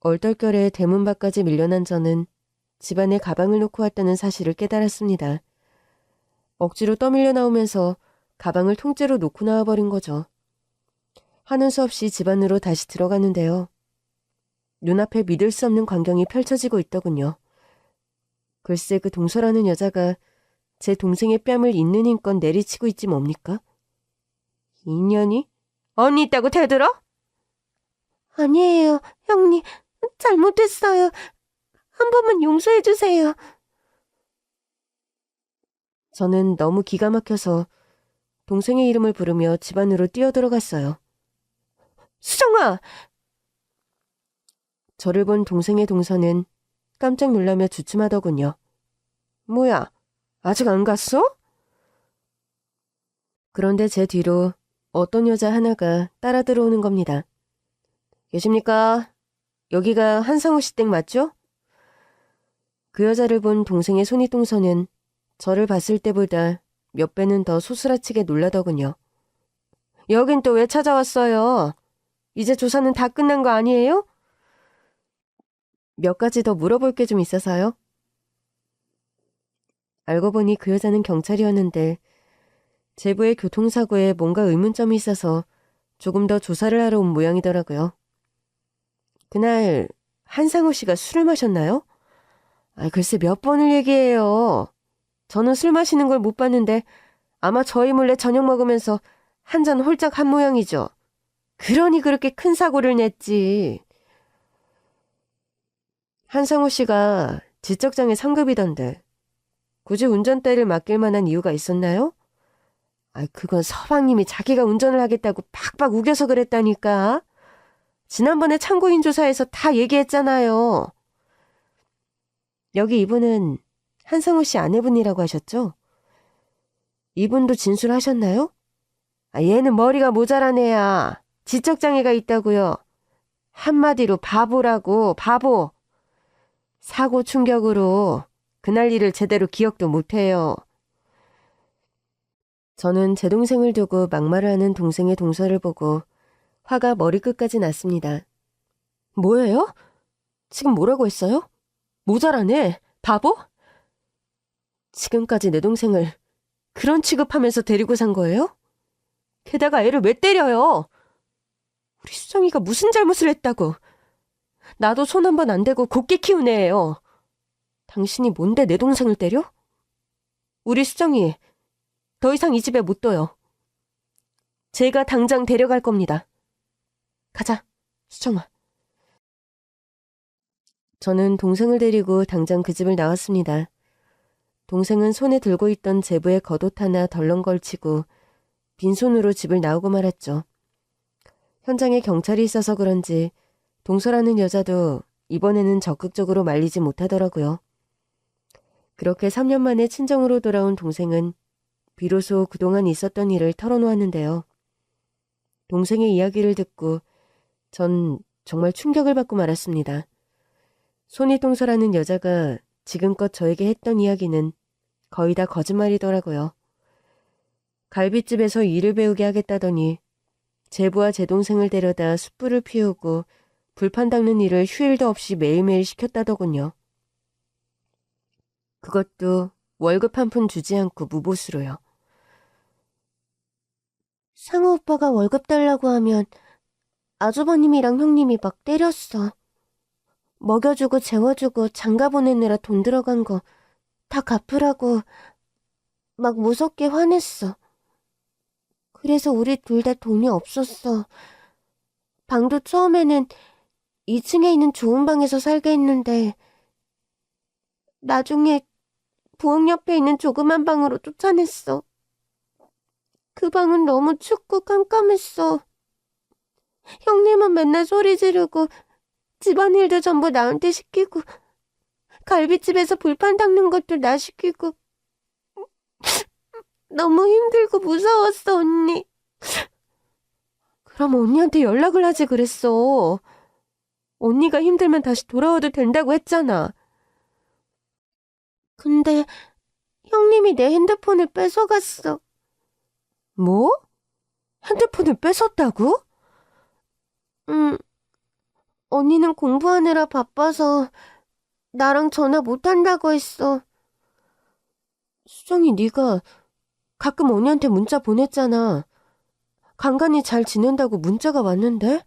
얼떨결에 대문 밖까지 밀려난 저는 집안에 가방을 놓고 왔다는 사실을 깨달았습니다. 억지로 떠밀려 나오면서 가방을 통째로 놓고 나와버린 거죠. 하는 수 없이 집 안으로 다시 들어갔는데요. 눈앞에 믿을 수 없는 광경이 펼쳐지고 있더군요. 글쎄 그 동서라는 여자가 제 동생의 뺨을 있는 힘껏 내리치고 있지 뭡니까? 인연이? 언니 있다고 대들어? 아니에요, 형님. 잘못했어요. 한 번만 용서해 주세요. 저는 너무 기가 막혀서 동생의 이름을 부르며 집 안으로 뛰어들어갔어요. 수정아! 저를 본 동생의 동서는 깜짝 놀라며 주춤하더군요. 뭐야, 아직 안 갔어? 그런데 제 뒤로 어떤 여자 하나가 따라 들어오는 겁니다. 계십니까? 여기가 한상우 씨 댁 맞죠? 그 여자를 본 동생의 손윗동서는 저를 봤을 때보다 몇 배는 더 소스라치게 놀라더군요. 여긴 또 왜 찾아왔어요? 이제 조사는 다 끝난 거 아니에요? 몇 가지 더 물어볼 게 좀 있어서요. 알고 보니 그 여자는 경찰이었는데 제부의 교통사고에 뭔가 의문점이 있어서 조금 더 조사를 하러 온 모양이더라고요. 그날 한상우 씨가 술을 마셨나요? 글쎄 몇 번을 얘기해요. 저는 술 마시는 걸 못 봤는데 아마 저희 몰래 저녁 먹으면서 한 잔 홀짝 한 모양이죠. 그러니 그렇게 큰 사고를 냈지. 한상우 씨가 지적장애 상급이던데 굳이 운전대를 맡길 만한 이유가 있었나요? 그건 서방님이 자기가 운전을 하겠다고 팍팍 우겨서 그랬다니까. 지난번에 참고인 조사에서 다 얘기했잖아요. 여기 이분은 한상우 씨 아내분이라고 하셨죠? 이분도 진술하셨나요? 얘는 머리가 모자란 애야. 지적장애가 있다고요. 한마디로 바보라고, 바보. 사고 충격으로 그날 일을 제대로 기억도 못해요. 저는 제 동생을 두고 막말을 하는 동생의 동서를 보고 화가 머리끝까지 났습니다. 뭐예요? 지금 뭐라고 했어요? 모자라네? 바보? 지금까지 내 동생을 그런 취급하면서 데리고 산 거예요? 게다가 애를 왜 때려요? 우리 수정이가 무슨 잘못을 했다고. 나도 손 한 번 안 대고 곱게 키운 애예요. 당신이 뭔데 내 동생을 때려? 우리 수정이 더 이상 이 집에 못 둬요. 제가 당장 데려갈 겁니다. 가자, 수정아. 저는 동생을 데리고 당장 그 집을 나왔습니다. 동생은 손에 들고 있던 제부의 겉옷 하나 덜렁 걸치고 빈손으로 집을 나오고 말았죠. 현장에 경찰이 있어서 그런지 동서라는 여자도 이번에는 적극적으로 말리지 못하더라고요. 그렇게 3년 만에 친정으로 돌아온 동생은 비로소 그동안 있었던 일을 털어놓았는데요. 동생의 이야기를 듣고 전 정말 충격을 받고 말았습니다. 손윗동서라는 여자가 지금껏 저에게 했던 이야기는 거의 다 거짓말이더라고요. 갈빗집에서 일을 배우게 하겠다더니 제부와 제 동생을 데려다 숯불을 피우고 불판 닦는 일을 휴일도 없이 매일매일 시켰다더군요. 그것도 월급 한 푼 주지 않고 무보수로요. 상우 오빠가 월급 달라고 하면 아주버님이랑 형님이 막 때렸어. 먹여주고 재워주고 장가 보내느라 돈 들어간 거 다 갚으라고 막 무섭게 화냈어. 그래서 우리 둘 다 돈이 없었어. 방도 처음에는 2층에 있는 좋은 방에서 살게 했는데 나중에 부엌 옆에 있는 조그만 방으로 쫓아냈어. 그 방은 너무 춥고 깜깜했어. 형님은 맨날 소리 지르고 집안일도 전부 나한테 시키고 갈비집에서 불판 닦는 것도 나 시키고 너무 힘들고 무서웠어, 언니. 그럼 언니한테 연락을 하지 그랬어. 언니가 힘들면 다시 돌아와도 된다고 했잖아. 근데 형님이 내 핸드폰을 뺏어갔어. 뭐? 핸드폰을 뺏었다고? 응. 언니는 공부하느라 바빠서 나랑 전화 못한다고 했어. 수정이 네가 가끔 언니한테 문자 보냈잖아. 간간히 잘 지낸다고 문자가 왔는데?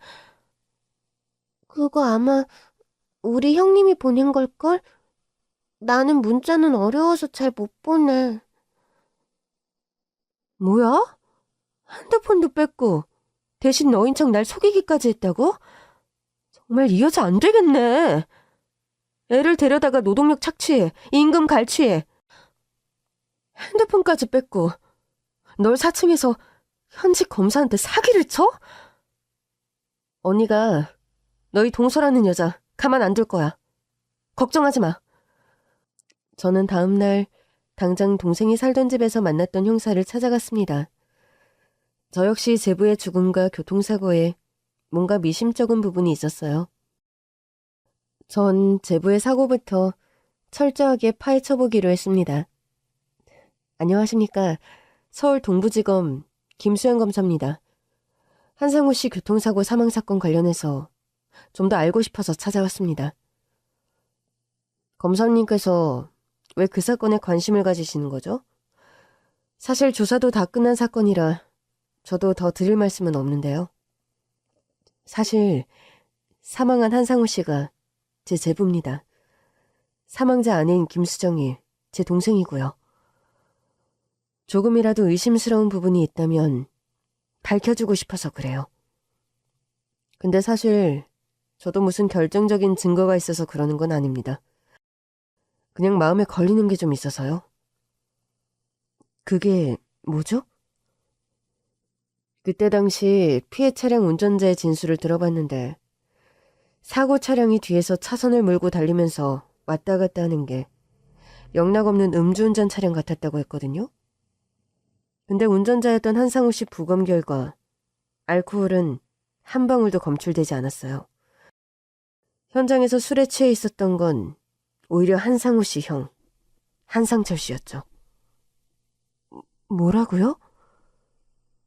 그거 아마 우리 형님이 보낸 걸걸? 나는 문자는 어려워서 잘 못 보내. 뭐야? 핸드폰도 뺐고 대신 너인 척 날 속이기까지 했다고? 정말 이 여자 안 되겠네. 애를 데려다가 노동력 착취해, 임금 갈취해. 핸드폰까지 뺐고 널 사칭해서 현직 검사한테 사기를 쳐? 언니가 너희 동서라는 여자 가만 안 둘 거야. 걱정하지 마. 저는 다음 날 당장 동생이 살던 집에서 만났던 형사를 찾아갔습니다. 저 역시 제부의 죽음과 교통사고에 뭔가 미심쩍은 부분이 있었어요. 전 제부의 사고부터 철저하게 파헤쳐보기로 했습니다. 안녕하십니까. 서울 동부지검 김수영 검사입니다. 한상우 씨 교통사고 사망사건 관련해서 좀 더 알고 싶어서 찾아왔습니다. 검사님께서 왜 그 사건에 관심을 가지시는 거죠? 사실 조사도 다 끝난 사건이라 저도 더 드릴 말씀은 없는데요. 사실 사망한 한상우 씨가 제 제부입니다. 사망자 아내인 김수정이 제 동생이고요. 조금이라도 의심스러운 부분이 있다면 밝혀주고 싶어서 그래요. 근데 사실 저도 무슨 결정적인 증거가 있어서 그러는 건 아닙니다. 그냥 마음에 걸리는 게 좀 있어서요. 그게 뭐죠? 그때 당시 피해 차량 운전자의 진술을 들어봤는데 사고 차량이 뒤에서 차선을 몰고 달리면서 왔다 갔다 하는 게 영락없는 음주운전 차량 같았다고 했거든요. 근데 운전자였던 한상우 씨 부검 결과 알코올은 한 방울도 검출되지 않았어요. 현장에서 술에 취해 있었던 건 오히려 한상우 씨 형, 한상철 씨였죠. 뭐라고요?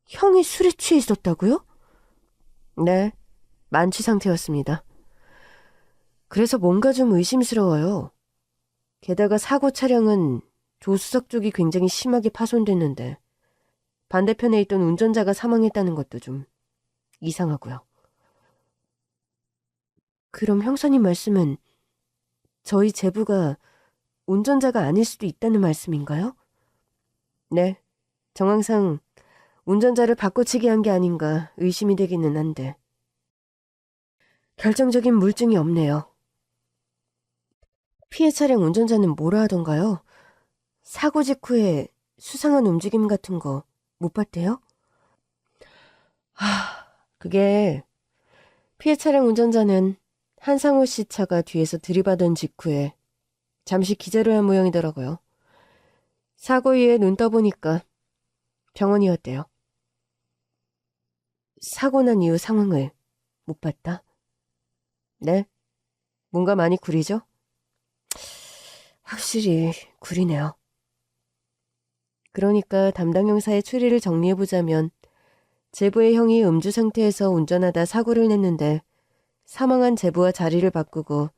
형이 술에 취해 있었다고요? 네, 만취 상태였습니다. 그래서 뭔가 좀 의심스러워요. 게다가 사고 차량은 조수석 쪽이 굉장히 심하게 파손됐는데 반대편에 있던 운전자가 사망했다는 것도 좀 이상하고요. 그럼 형사님 말씀은 저희 제부가 운전자가 아닐 수도 있다는 말씀인가요? 네, 정황상 운전자를 바꿔치기 한 게 아닌가 의심이 되기는 한데 결정적인 물증이 없네요. 피해 차량 운전자는 뭐라 하던가요? 사고 직후에 수상한 움직임 같은 거 못 봤대요? 그게 피해 차량 운전자는 한상우 씨 차가 뒤에서 들이받은 직후에 잠시 기절을 한 모양이더라고요. 사고 이후에 눈 떠보니까 병원이었대요. 사고 난 이후 상황을 못 봤다? 네, 뭔가 많이 구리죠? 확실히 구리네요. 그러니까 담당 형사의 추리를 정리해보자면 제부의 형이 음주 상태에서 운전하다 사고를 냈는데 사망한 제부와 자리를 바꾸고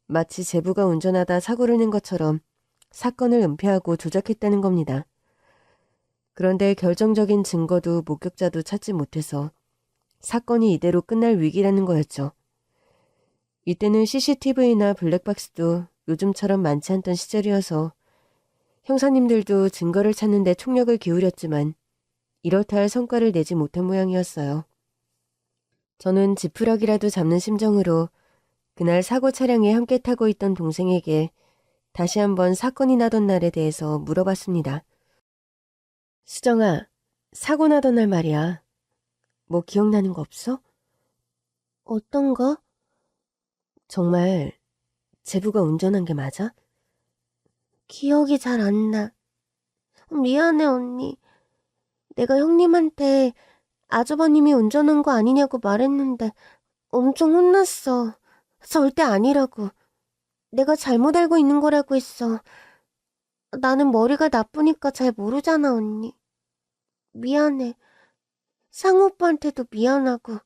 마치 제부가 운전하다 사고를 낸 것처럼 사건을 은폐하고 조작했다는 겁니다. 그런데 결정적인 증거도 목격자도 찾지 못해서 사건이 이대로 끝날 위기라는 거였죠. 이때는 CCTV나 블랙박스도 요즘처럼 많지 않던 시절이어서 형사님들도 증거를 찾는 데 총력을 기울였지만 이렇다 할 성과를 내지 못한 모양이었어요. 저는 지푸라기라도 잡는 심정으로 그날 사고 차량에 함께 타고 있던 동생에게 다시 한번 사건이 나던 날에 대해서 물어봤습니다. 수정아, 사고 나던 날 말이야. 뭐 기억나는 거 없어? 어떤 거? 정말 제부가 운전한 게 맞아? 기억이 잘 안 나. 미안해, 언니. 내가 형님한테 아주버님이 운전한 거 아니냐고 말했는데 엄청 혼났어. 절대 아니라고. 내가 잘못 알고 있는 거라고 했어. 나는 머리가 나쁘니까 잘 모르잖아, 언니. 미안해. 상우 오빠한테도 미안하고.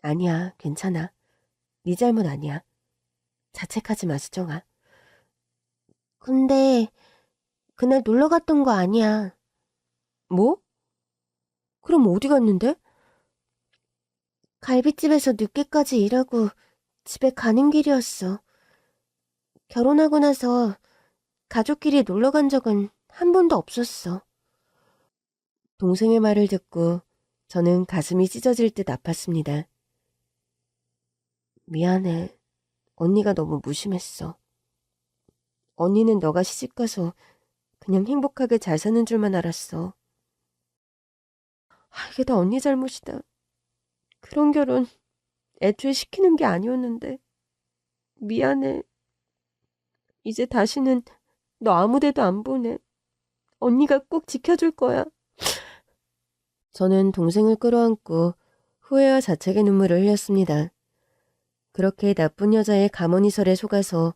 아니야, 괜찮아. 네 잘못 아니야. 자책하지 마, 수정아. 근데 그날 놀러 갔던 거 아니야. 뭐? 그럼 어디 갔는데? 갈비집에서 늦게까지 일하고 집에 가는 길이었어. 결혼하고 나서 가족끼리 놀러 간 적은 한 번도 없었어. 동생의 말을 듣고 저는 가슴이 찢어질 듯 아팠습니다. 미안해. 언니가 너무 무심했어. 언니는 너가 시집가서 그냥 행복하게 잘 사는 줄만 알았어. 이게 다 언니 잘못이다. 그런 결혼 애초에 시키는 게 아니었는데. 미안해. 이제 다시는 너 아무 데도 안 보내. 언니가 꼭 지켜줄 거야. 저는 동생을 끌어안고 후회와 자책의 눈물을 흘렸습니다. 그렇게 나쁜 여자의 가모니설에 속아서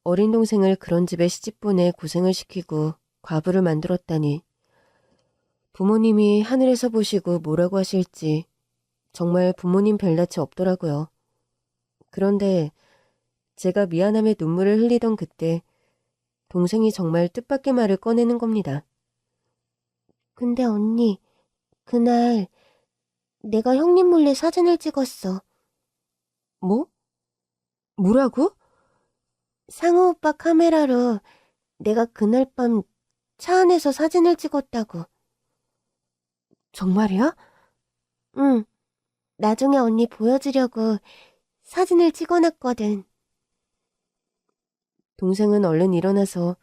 어린 동생을 그런 집에 시집 보내 고생을 시키고 과부를 만들었다니. 부모님이 하늘에서 보시고 뭐라고 하실지 정말 부모님 별낯이 없더라고요. 그런데 제가 미안함에 눈물을 흘리던 그때 동생이 정말 뜻밖의 말을 꺼내는 겁니다. 근데 언니, 그날 내가 형님 몰래 사진을 찍었어. 뭐? 뭐라고? 상우 오빠 카메라로 내가 그날 밤 차 안에서 사진을 찍었다고. 정말이야? 응. 나중에 언니 보여주려고 사진을 찍어놨거든. 동생은 얼른 일어나서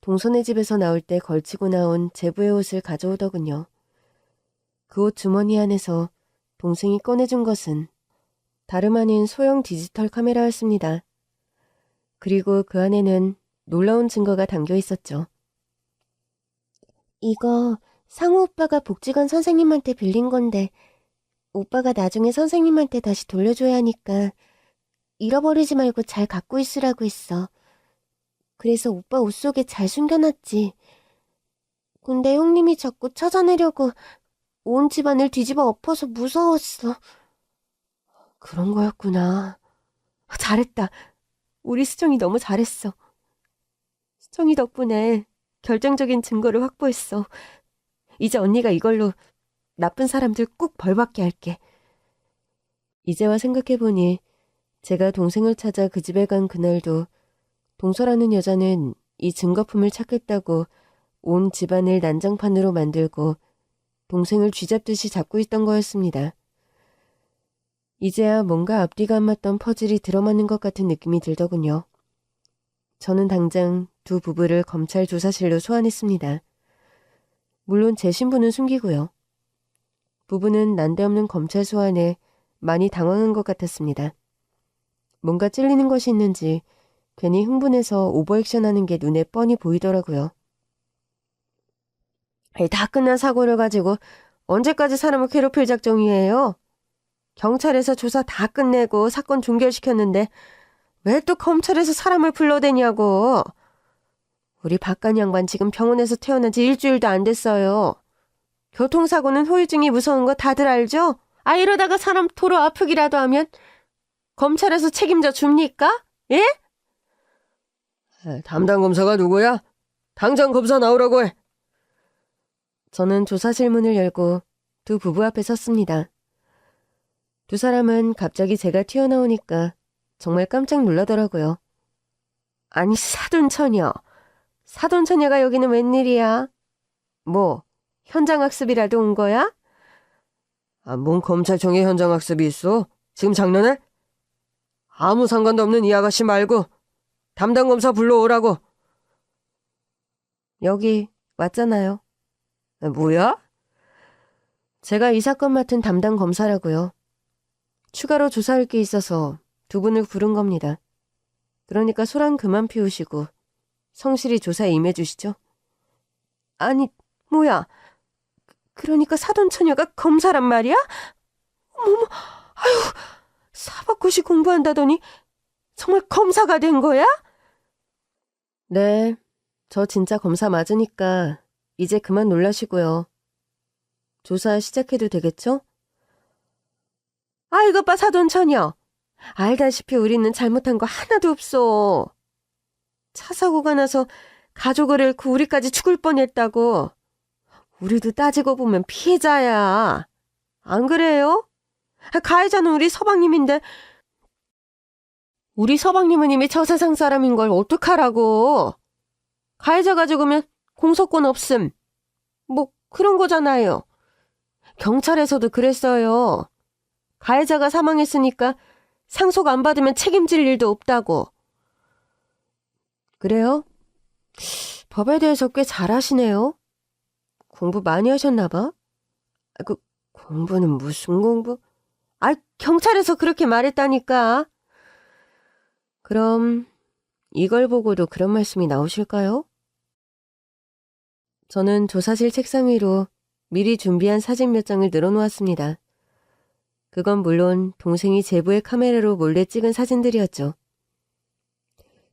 동선의 집에서 나올 때 걸치고 나온 제부의 옷을 가져오더군요. 그 옷 주머니 안에서 동생이 꺼내준 것은 다름 아닌 소형 디지털 카메라였습니다. 그리고 그 안에는 놀라운 증거가 담겨 있었죠. 이거 상우 오빠가 복지관 선생님한테 빌린 건데 오빠가 나중에 선생님한테 다시 돌려줘야 하니까 잃어버리지 말고 잘 갖고 있으라고 했어. 그래서 오빠 옷 속에 잘 숨겨놨지. 근데 형님이 자꾸 찾아내려고 온 집안을 뒤집어 엎어서 무서웠어. 그런 거였구나. 잘했다. 우리 수정이 너무 잘했어. 수정이 덕분에 결정적인 증거를 확보했어. 이제 언니가 이걸로 나쁜 사람들 꼭 벌받게 할게. 이제와 생각해보니 제가 동생을 찾아 그 집에 간 그날도 동서라는 여자는 이 증거품을 찾겠다고 온 집안을 난장판으로 만들고 동생을 쥐잡듯이 잡고 있던 거였습니다. 이제야 뭔가 앞뒤가 안 맞던 퍼즐이 들어맞는 것 같은 느낌이 들더군요. 저는 당장 두 부부를 검찰 조사실로 소환했습니다. 물론 제 신분은 숨기고요. 부부는 난데없는 검찰 소환에 많이 당황한 것 같았습니다. 뭔가 찔리는 것이 있는지 괜히 흥분해서 오버액션하는 게 눈에 뻔히 보이더라고요. 다 끝난 사고를 가지고 언제까지 사람을 괴롭힐 작정이에요? 경찰에서 조사 다 끝내고 사건 종결시켰는데 왜 또 검찰에서 사람을 불러대냐고. 우리 박간 양반 지금 병원에서 태어난 지 일주일도 안 됐어요. 교통사고는 후유증이 무서운 거 다들 알죠? 이러다가 사람 도로 아프기라도 하면 검찰에서 책임져 줍니까? 예? 담당 검사가 누구야? 당장 검사 나오라고 해. 저는 조사실 문을 열고 두 부부 앞에 섰습니다. 두 사람은 갑자기 제가 튀어나오니까 정말 깜짝 놀라더라고요. 아니 사돈처녀. 사돈처녀가 여기는 웬일이야? 뭐 현장학습이라도 온 거야? 뭔 검찰청에 현장학습이 있어? 지금 장난해? 아무 상관도 없는 이 아가씨 말고 담당 검사 불러오라고. 여기 왔잖아요. 뭐야? 제가 이 사건 맡은 담당 검사라고요. 추가로 조사할 게 있어서 두 분을 부른 겁니다. 그러니까 소란 그만 피우시고 성실히 조사에 임해주시죠. 아니, 뭐야. 그러니까 사돈처녀가 검사란 말이야? 어머머, 아유, 사법고시 공부한다더니 정말 검사가 된 거야? 네, 저 진짜 검사 맞으니까 이제 그만 놀라시고요. 조사 시작해도 되겠죠? 이것 봐 사돈처녀. 알다시피 우리는 잘못한 거 하나도 없어. 차 사고가 나서 가족을 잃고 우리까지 죽을 뻔했다고. 우리도 따지고 보면 피해자야. 안 그래요? 가해자는 우리 서방님인데 우리 서방님은 이미 저 세상 사람인 걸 어떡하라고. 가해자가 죽으면 공소권 없음. 뭐 그런 거잖아요. 경찰에서도 그랬어요. 가해자가 사망했으니까 상속 안 받으면 책임질 일도 없다고. 그래요? 법에 대해서 꽤 잘하시네요. 공부 많이 하셨나 봐. 공부는 무슨 공부? 경찰에서 그렇게 말했다니까. 그럼 이걸 보고도 그런 말씀이 나오실까요? 저는 조사실 책상 위로 미리 준비한 사진 몇 장을 늘어놓았습니다. 그건 물론 동생이 제보의 카메라로 몰래 찍은 사진들이었죠.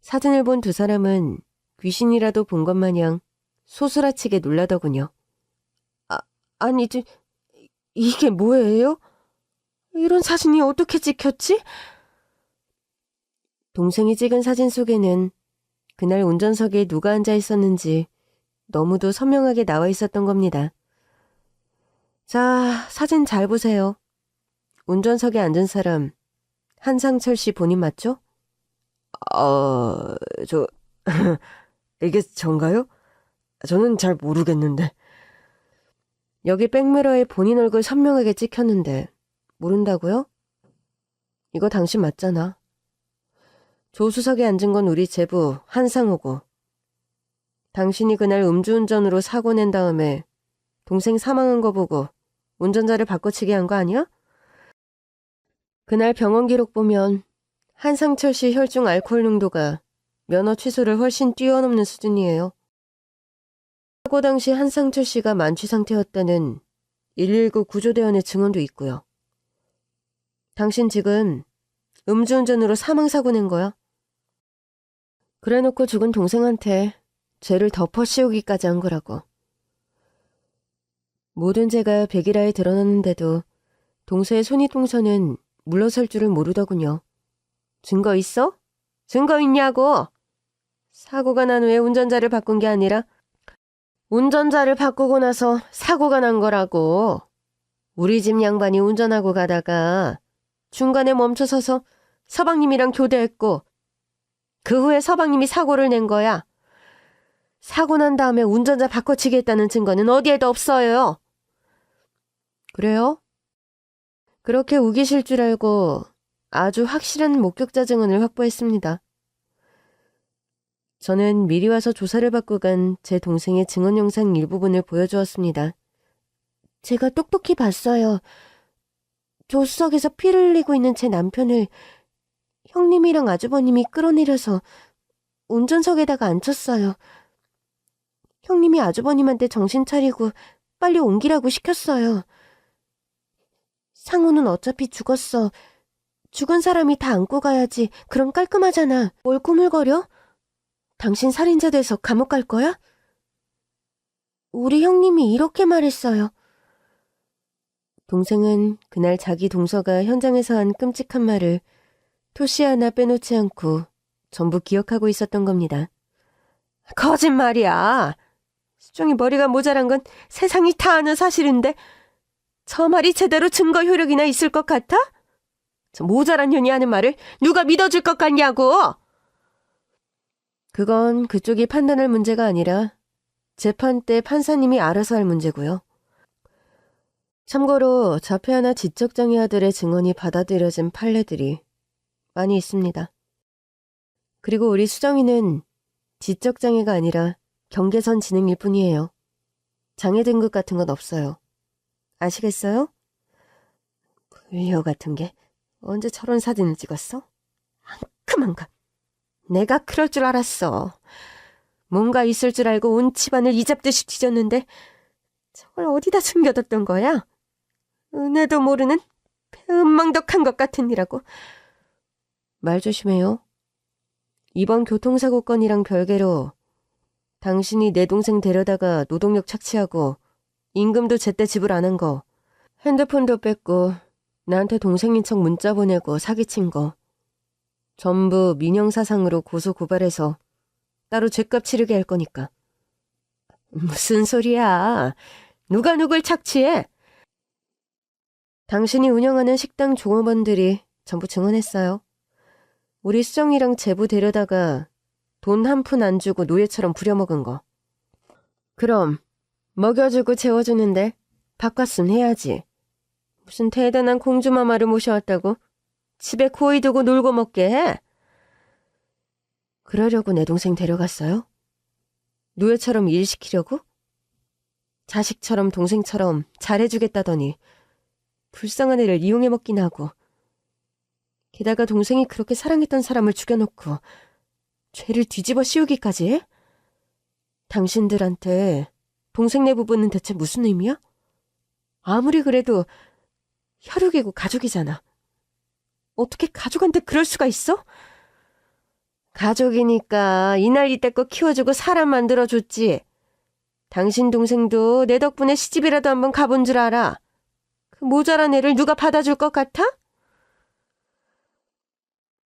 사진을 본 두 사람은 귀신이라도 본 것 마냥 소스라치게 놀라더군요. 아니, 이게 뭐예요? 이런 사진이 어떻게 찍혔지? 동생이 찍은 사진 속에는 그날 운전석에 누가 앉아 있었는지 너무도 선명하게 나와 있었던 겁니다. 자, 사진 잘 보세요. 운전석에 앉은 사람, 한상철 씨 본인 맞죠? 이게 전가요? 저는 잘 모르겠는데. 여기 백미러에 본인 얼굴 선명하게 찍혔는데 모른다고요? 이거 당신 맞잖아. 조수석에 앉은 건 우리 제부 한상호고 당신이 그날 음주운전으로 사고 낸 다음에 동생 사망한 거 보고 운전자를 바꿔치기 한 거 아니야? 그날 병원 기록 보면 한상철 씨 혈중 알코올 농도가 면허 취소를 훨씬 뛰어넘는 수준이에요. 사고 당시 한상철 씨가 만취 상태였다는 119 구조대원의 증언도 있고요. 당신 지금 음주운전으로 사망사고 낸 거야. 그래놓고 죽은 동생한테 죄를 덮어씌우기까지 한 거라고. 모든 죄가 백일하에 드러났는데도 동서의 손이동서는 물러설 줄을 모르더군요. 증거 있어? 증거 있냐고! 사고가 난 후에 운전자를 바꾼 게 아니라 운전자를 바꾸고 나서 사고가 난 거라고. 우리 집 양반이 운전하고 가다가 중간에 멈춰서서 서방님이랑 교대했고 그 후에 서방님이 사고를 낸 거야. 사고 난 다음에 운전자 바꿔치기 했다는 증거는 어디에도 없어요. 그래요? 그렇게 우기실 줄 알고 아주 확실한 목격자 증언을 확보했습니다. 저는 미리 와서 조사를 받고 간 제 동생의 증언 영상 일부분을 보여주었습니다. 제가 똑똑히 봤어요. 조수석에서 피를 흘리고 있는 제 남편을 형님이랑 아주버님이 끌어내려서 운전석에다가 앉혔어요. 형님이 아주버님한테 정신 차리고 빨리 옮기라고 시켰어요. 상우는 어차피 죽었어. 죽은 사람이 다 안고 가야지. 그럼 깔끔하잖아. 뭘 꾸물거려? 당신 살인자 돼서 감옥 갈 거야? 우리 형님이 이렇게 말했어요. 동생은 그날 자기 동서가 현장에서 한 끔찍한 말을 토시 하나 빼놓지 않고 전부 기억하고 있었던 겁니다. 거짓말이야. 수정이 머리가 모자란 건 세상이 다 아는 사실인데 저 말이 제대로 증거 효력이나 있을 것 같아? 저 모자란 년이 하는 말을 누가 믿어줄 것 같냐고! 그건 그쪽이 판단할 문제가 아니라 재판 때 판사님이 알아서 할 문제고요. 참고로 자폐아나 지적장애 아들의 증언이 받아들여진 판례들이 많이 있습니다. 그리고 우리 수정이는 지적장애가 아니라 경계선 지능일 뿐이에요. 장애 등급 같은 건 없어요. 아시겠어요? 불효 같은 게 언제 저런 사진을 찍었어? 앙큼한 것. 내가 그럴 줄 알았어. 뭔가 있을 줄 알고 온 집안을 이잡듯이 뒤졌는데 저걸 어디다 숨겨뒀던 거야? 은혜도 모르는 배은망덕한 것 같으니라고. 말 조심해요. 이번 교통사고 건이랑 별개로 당신이 내 동생 데려다가 노동력 착취하고 임금도 제때 지불 안 한 거, 핸드폰도 뺏고 나한테 동생인 척 문자 보내고 사기친 거 전부 민형사상으로 고소 고발해서 따로 죗값 치르게 할 거니까. 무슨 소리야. 누가 누굴 착취해? 당신이 운영하는 식당 종업원들이 전부 증언했어요. 우리 수정이랑 제부 데려다가 돈 한 푼 안 주고 노예처럼 부려먹은 거. 그럼 먹여주고 재워주는데 밥값은 해야지. 무슨 대단한 공주마마를 모셔왔다고 집에 고이 두고 놀고 먹게 해? 그러려고 내 동생 데려갔어요? 노예처럼 일 시키려고? 자식처럼 동생처럼 잘해주겠다더니 불쌍한 애를 이용해 먹긴 하고, 게다가 동생이 그렇게 사랑했던 사람을 죽여놓고 죄를 뒤집어 씌우기까지 해? 당신들한테 동생네 부부는 대체 무슨 의미야? 아무리 그래도 혈육이고 가족이잖아. 어떻게 가족한테 그럴 수가 있어? 가족이니까 이날 이때껏 키워주고 사람 만들어줬지. 당신 동생도 내 덕분에 시집이라도 한번 가본 줄 알아. 그 모자란 애를 누가 받아줄 것 같아?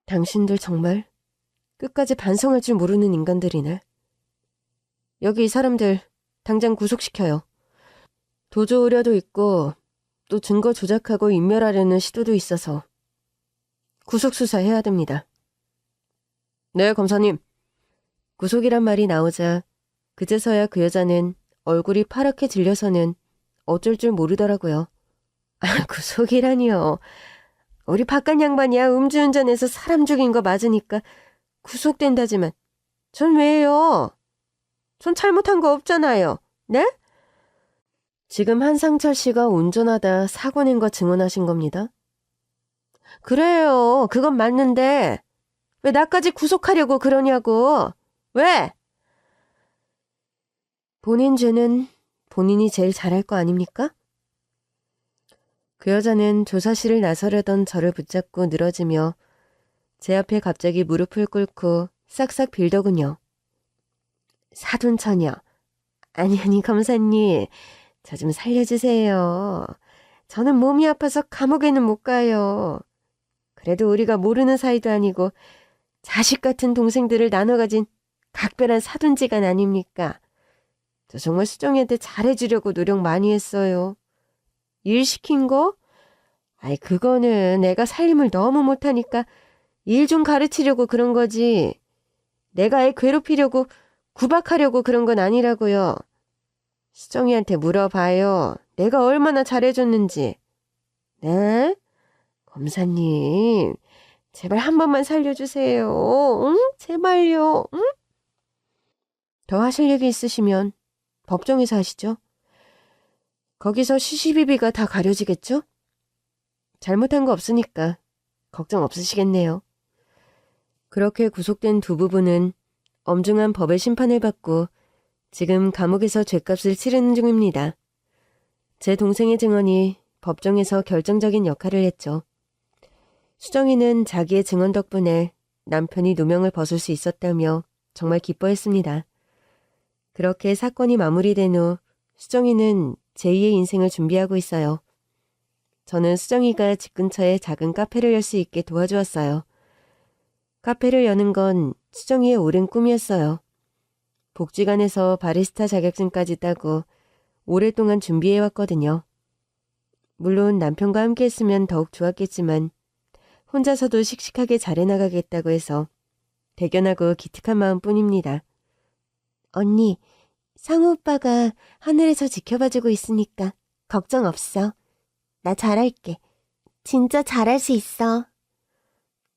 당신들 정말 끝까지 반성할 줄 모르는 인간들이네. 여기 이 사람들 당장 구속시켜요. 도주 우려도 있고 또 증거 조작하고 인멸하려는 시도도 있어서 구속수사해야 됩니다. 네, 검사님. 구속이란 말이 나오자 그제서야 그 여자는 얼굴이 파랗게 질려서는 어쩔 줄 모르더라고요. 구속이라니요. 우리 바깥 양반이야 음주운전해서 사람 죽인 거 맞으니까 구속된다지만 전 왜요? 전 잘못한 거 없잖아요. 네? 지금 한상철 씨가 운전하다 사고 낸 거 증언하신 겁니다. 그래요. 그건 맞는데 왜 나까지 구속하려고 그러냐고. 왜? 본인 죄는 본인이 제일 잘할 거 아닙니까? 그 여자는 조사실을 나서려던 저를 붙잡고 늘어지며 제 앞에 갑자기 무릎을 꿇고 싹싹 빌더군요. 사돈처녀. 아니 검사님. 저 좀 살려주세요. 저는 몸이 아파서 감옥에는 못 가요. 그래도 우리가 모르는 사이도 아니고 자식 같은 동생들을 나눠 가진 각별한 사돈지간 아닙니까? 저 정말 수정이한테 잘해주려고 노력 많이 했어요. 일 시킨 거? 아이 그거는 내가 살림을 너무 못하니까 일 좀 가르치려고 그런 거지. 내가 애 괴롭히려고 구박하려고 그런 건 아니라고요. 수정이한테 물어봐요. 내가 얼마나 잘해줬는지. 네? 검사님, 제발 한 번만 살려주세요. 응? 제발요. 응? 더 하실 얘기 있으시면 법정에서 하시죠. 거기서 시시비비가 다 가려지겠죠? 잘못한 거 없으니까 걱정 없으시겠네요. 그렇게 구속된 두 부부는 엄중한 법의 심판을 받고 지금 감옥에서 죗값을 치르는 중입니다. 제 동생의 증언이 법정에서 결정적인 역할을 했죠. 수정이는 자기의 증언 덕분에 남편이 누명을 벗을 수 있었다며 정말 기뻐했습니다. 그렇게 사건이 마무리된 후 수정이는 제2의 인생을 준비하고 있어요. 저는 수정이가 집 근처에 작은 카페를 열 수 있게 도와주었어요. 카페를 여는 건 수정이의 오랜 꿈이었어요. 복지관에서 바리스타 자격증까지 따고 오랫동안 준비해왔거든요. 물론 남편과 함께 했으면 더욱 좋았겠지만 혼자서도 씩씩하게 잘해나가겠다고 해서 대견하고 기특한 마음뿐입니다. 언니, 상우 오빠가 하늘에서 지켜봐주고 있으니까 걱정 없어. 나 잘할게. 진짜 잘할 수 있어.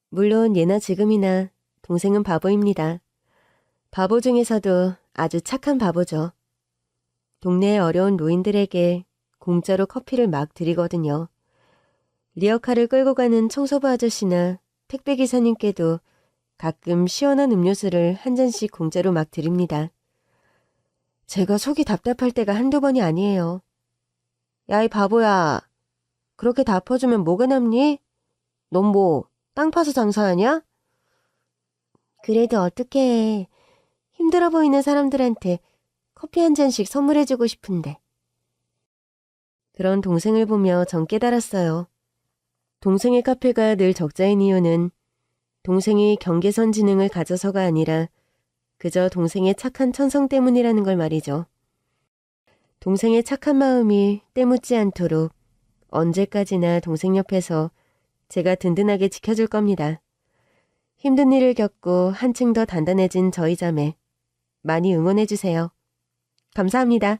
물론 예나 지금이나 동생은 바보입니다. 바보 중에서도 아주 착한 바보죠. 동네의 어려운 노인들에게 공짜로 커피를 막 드리거든요. 리어카를 끌고 가는 청소부 아저씨나 택배기사님께도 가끔 시원한 음료수를 한 잔씩 공짜로 막 드립니다. 제가 속이 답답할 때가 한두 번이 아니에요. 야, 이 바보야. 그렇게 다 퍼주면 뭐가 남니? 넌 뭐 땅 파서 장사하냐? 그래도 어떻게 해. 힘들어 보이는 사람들한테 커피 한 잔씩 선물해주고 싶은데. 그런 동생을 보며 전 깨달았어요. 동생의 카페가 늘 적자인 이유는 동생이 경계선 지능을 가져서가 아니라 그저 동생의 착한 천성 때문이라는 걸 말이죠. 동생의 착한 마음이 때묻지 않도록 언제까지나 동생 옆에서 제가 든든하게 지켜줄 겁니다. 힘든 일을 겪고 한층 더 단단해진 저희 자매 많이 응원해주세요. 감사합니다.